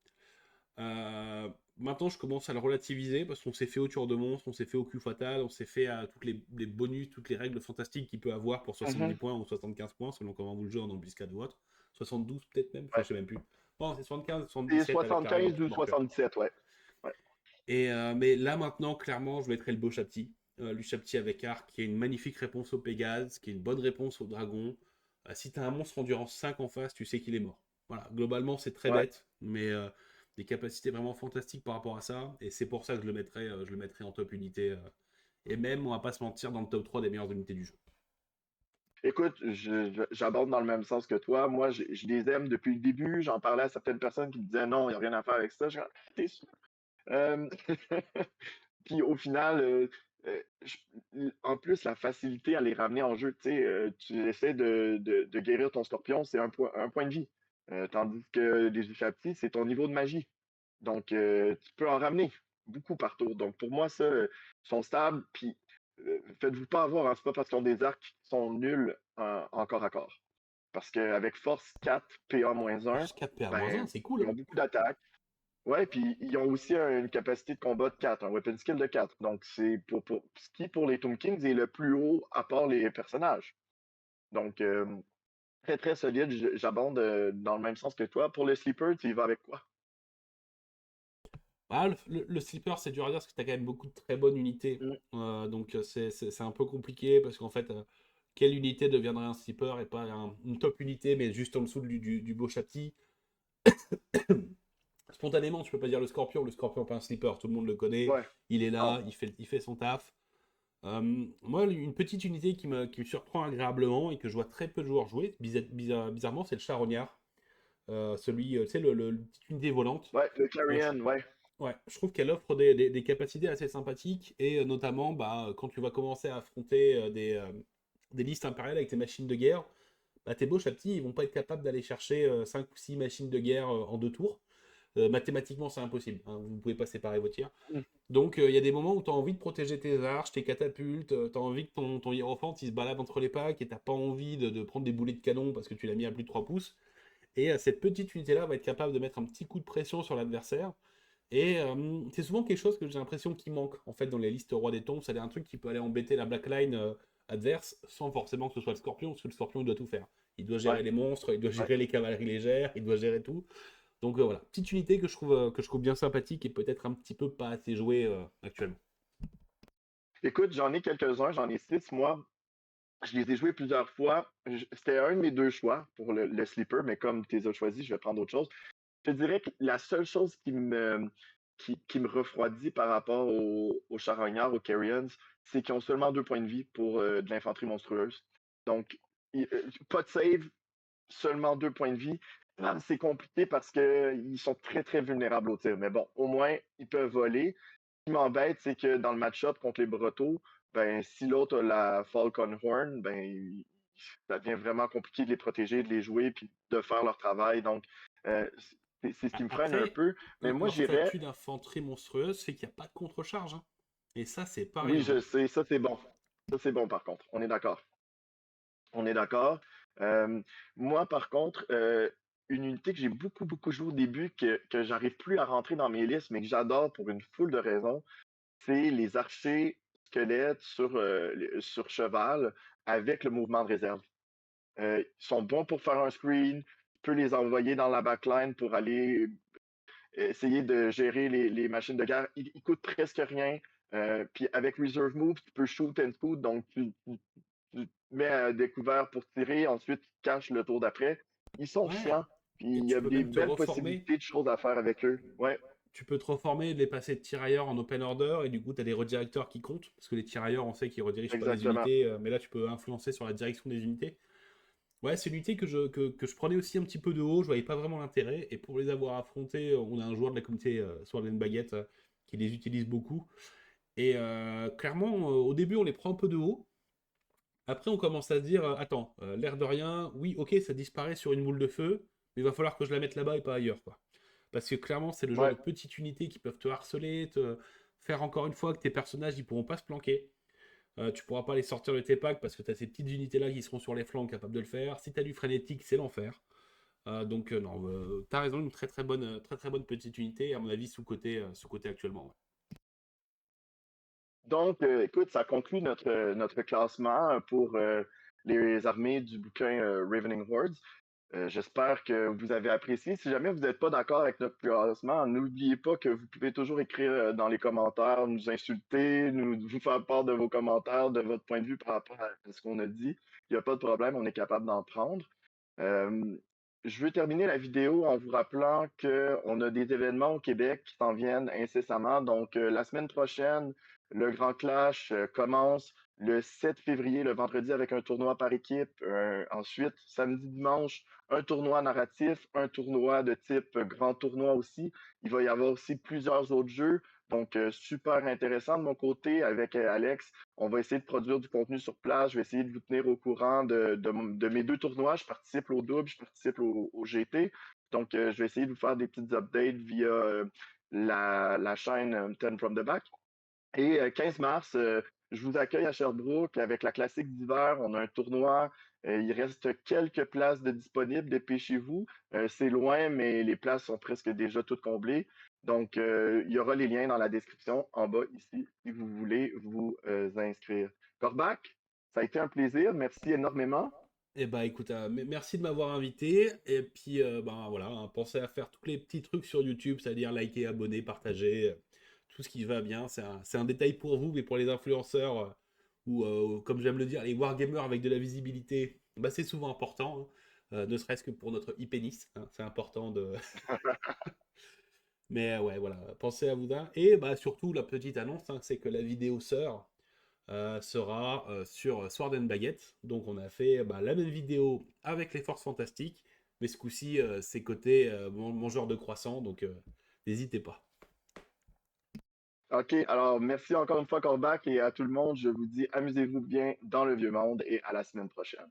maintenant, je commence à le relativiser parce qu'on s'est fait au tueur de monstre, on s'est fait au cul fatal, on s'est fait à toutes les bonus, toutes les règles fantastiques qu'il peut avoir pour 70 Mhm. points ou 75 points, selon comment vous le jouez en embuscade ou autre. 72 peut-être même, enfin, Ouais. je sais même plus. Bon, c'est 75, C'est 77 avec la règle 75 ou mortuaire. 77, ouais. Ouais. Mais là maintenant, clairement, je mettrai le beau Chapti. Le Chapti avec arc, qui est une magnifique réponse au Pégase, qui est une bonne réponse au dragon. Si tu as un monstre endurance 5 en face, tu sais qu'il est mort. Voilà, globalement, c'est très Ouais. bête, mais des capacités vraiment fantastiques par rapport à ça. Et c'est pour ça que je le mettrai en top unité. Et même, on va pas se mentir, dans le top 3 des meilleures unités du jeu. Écoute, j'aborde dans le même sens que toi. Moi, je les aime depuis le début. J'en parlais à certaines personnes qui me disaient non, il n'y a rien à faire avec ça. Je dis, t'es sûr? Euh, Puis au final, en plus, la facilité à les ramener en jeu, tu sais, tu essaies de guérir ton scorpion, c'est un point de vie. Tandis que les échappés, c'est ton niveau de magie. Donc, tu peux en ramener beaucoup par tour. Donc, pour moi, ça, ils sont stables. Puis, faites-vous pas avoir, hein, c'est pas parce qu'ils ont des arcs qui sont nuls en corps à corps. Parce qu'avec force 4, PA-1, Force 4 PA-1, ben, c'est cool, ils hein. ont beaucoup d'attaques. Ouais, puis ils ont aussi une capacité de combat de 4, un weapon skill de 4. Donc, c'est ce qui, pour les Tomb Kings, est le plus haut à part les personnages. Donc, très, très solide. J'abonde dans le même sens que toi. Pour le sleeper, tu y vas avec quoi? Ah, le sleeper, c'est dur à dire parce que tu as quand même beaucoup de très bonnes unités. Mm. C'est un peu compliqué parce qu'en fait, quelle unité deviendrait un sleeper et pas une top unité, mais juste en dessous du beau châti. Spontanément, tu peux pas dire le scorpion pas un sleeper, tout le monde le connaît, Ouais. il est Non. là, il fait son taf. Moi, une petite unité qui me surprend agréablement et que je vois très peu de joueurs jouer, bizarrement, c'est le charognard. Tu sais, le petite unité volante. Ouais, le Euh, je, Clarion, ouais. ouais, je trouve qu'elle offre des capacités assez sympathiques et notamment quand tu vas commencer à affronter des listes impériales avec tes machines de guerre, tes beaux chaptis, ils vont pas être capables d'aller chercher 5 ou 6 machines de guerre en 2 tours. Mathématiquement, c'est impossible, hein, vous ne pouvez pas séparer vos tirs. Mm. Donc, il y a des moments où tu as envie de protéger tes arches, tes catapultes, tu as envie que ton hiérophante il se balade entre les packs et tu pas envie de prendre des boulets de canon parce que tu l'as mis à plus de 3 pouces. Et cette petite unité-là va être capable de mettre un petit coup de pression sur l'adversaire. Et c'est souvent quelque chose que j'ai l'impression qui manque en fait dans les listes Roi des Tombes. C'est un truc qui peut aller embêter la Blackline adverse sans forcément que ce soit le Scorpion, parce que le Scorpion il doit tout faire. Il doit gérer Ouais, les monstres, il doit ouais. gérer les cavaleries légères, il doit gérer tout. Donc voilà, petite unité que je trouve bien sympathique et peut-être un petit peu pas assez jouée actuellement. Écoute, j'en ai quelques-uns, j'en ai 6, moi. Je les ai joués plusieurs fois. C'était un de mes deux choix pour le sleeper, mais comme tu les as choisis, je vais prendre autre chose. Je te dirais que la seule chose qui me refroidit par rapport aux charognards, aux carrions, c'est qu'ils ont seulement 2 points de vie pour de l'infanterie monstrueuse. Donc, pas de save, seulement 2 points de vie. Ah, c'est compliqué parce qu'ils sont très, très vulnérables au tir. Mais bon, au moins, ils peuvent voler. Ce qui m'embête, c'est que dans le match-up contre les Brotteaux, ben, si l'autre a la Falcon Horn, ben, ça devient vraiment compliqué de les protéger, de les jouer, puis de faire leur travail. Donc, euh, c'est ce qui me freine un Après, peu. Mais moi, leur j'irais. statut d'infanterie monstrueuse, c'est qu'il n'y a pas de contre-charge, hein. Et ça, c'est pas Oui, rien, hein. je sais, ça c'est bon. Ça c'est bon par contre. On est d'accord. On est d'accord. Euh, Moi, par contre, une unité que j'ai beaucoup, beaucoup joué au début, que j'arrive plus à rentrer dans mes listes, mais que j'adore pour une foule de raisons, c'est les archers squelettes sur cheval avec le mouvement de réserve. Ils sont bons pour faire un screen. Tu peux les envoyer dans la backline pour aller essayer de gérer les machines de guerre. Ils coûtent presque rien. Puis avec Reserve Move, tu peux shoot and scoot, donc tu te mets à découvert pour tirer, ensuite tu te caches le tour d'après. Ils sont Ouais. chiants, puis Et il y tu a peux des même te belles reformer. possibilités de choses à faire avec eux. Ouais, Tu peux te reformer, les passer de tirailleurs en open order, et du coup, tu as des redirecteurs qui comptent, parce que les tirailleurs, on sait qu'ils redirigent pas les exactement. unités, mais là, tu peux influencer sur la direction des unités. Ouais, c'est une unité que je prenais aussi un petit peu de haut, je voyais pas vraiment l'intérêt, et pour les avoir affrontés, on a un joueur de la communauté Sword and Baguette qui les utilise beaucoup. Et clairement, au début, on les prend un peu de haut. Après, on commence à se dire, attends, l'air de rien, oui, ok, ça disparaît sur une boule de feu, mais il va falloir que je la mette là-bas et pas ailleurs, quoi. Parce que clairement, c'est le genre de Ouais, petites unités qui peuvent te harceler, te faire encore une fois que tes personnages, ils pourront pas se planquer. Tu pourras pas les sortir de tes packs parce que tu as ces petites unités-là qui seront sur les flancs capables de le faire. Si tu as du frénétique, c'est l'enfer. Donc non, t'as raison, une très très bonne petite unité, à mon avis sous-côté actuellement. Ouais. Donc, écoute, ça conclut notre classement pour les armées du bouquin Ravening Hordes. J'espère que vous avez apprécié. Si jamais vous n'êtes pas d'accord avec notre classement, n'oubliez pas que vous pouvez toujours écrire dans les commentaires, nous insulter, vous faire part de vos commentaires, de votre point de vue par rapport à ce qu'on a dit. Il n'y a pas de problème, on est capable d'en prendre. Euh, je veux terminer la vidéo en vous rappelant qu'on a des événements au Québec qui s'en viennent incessamment. Donc, la semaine prochaine, le Grand Clash commence le 7 février, le vendredi, avec un tournoi par équipe. Ensuite, samedi, dimanche, un tournoi narratif, un tournoi de type grand tournoi aussi. Il va y avoir aussi plusieurs autres jeux. Donc, super intéressant de mon côté avec Alex. On va essayer de produire du contenu sur place. Je vais essayer de vous tenir au courant de mes deux tournois. Je participe au double, je participe au GT. Donc, je vais essayer de vous faire des petites updates via la chaîne 10 from the Back. Et 15 mars, je vous accueille à Sherbrooke avec la classique d'hiver. On a un tournoi. Il reste quelques places de disponibles. Dépêchez-vous. C'est loin, mais les places sont presque déjà toutes comblées. Donc, il y aura les liens dans la description en bas ici si vous voulez vous inscrire. Corbac, ça a été un plaisir. Merci énormément. Eh bah écoute, merci de m'avoir invité. Et puis ben voilà, hein, pensez à faire tous les petits trucs sur YouTube, c'est-à-dire liker, abonner, partager, tout ce qui va bien. C'est un détail pour vous, mais pour les influenceurs, ou comme j'aime le dire, les wargamers avec de la visibilité, bah, c'est souvent important, hein. Ne serait-ce que pour notre e-pénis, hein, c'est important de. Mais ouais, voilà, pensez à vous là. Et bah surtout, la petite annonce, hein, c'est que la vidéo sœur sera sur Sword and Baguette. Donc on a fait bah, la même vidéo avec les Forces Fantastiques, mais ce coup-ci, c'est côté mon genre de croissant, donc n'hésitez pas. OK, alors merci encore une fois, Corbac, et à tout le monde. Je vous dis amusez-vous bien dans le vieux monde et à la semaine prochaine.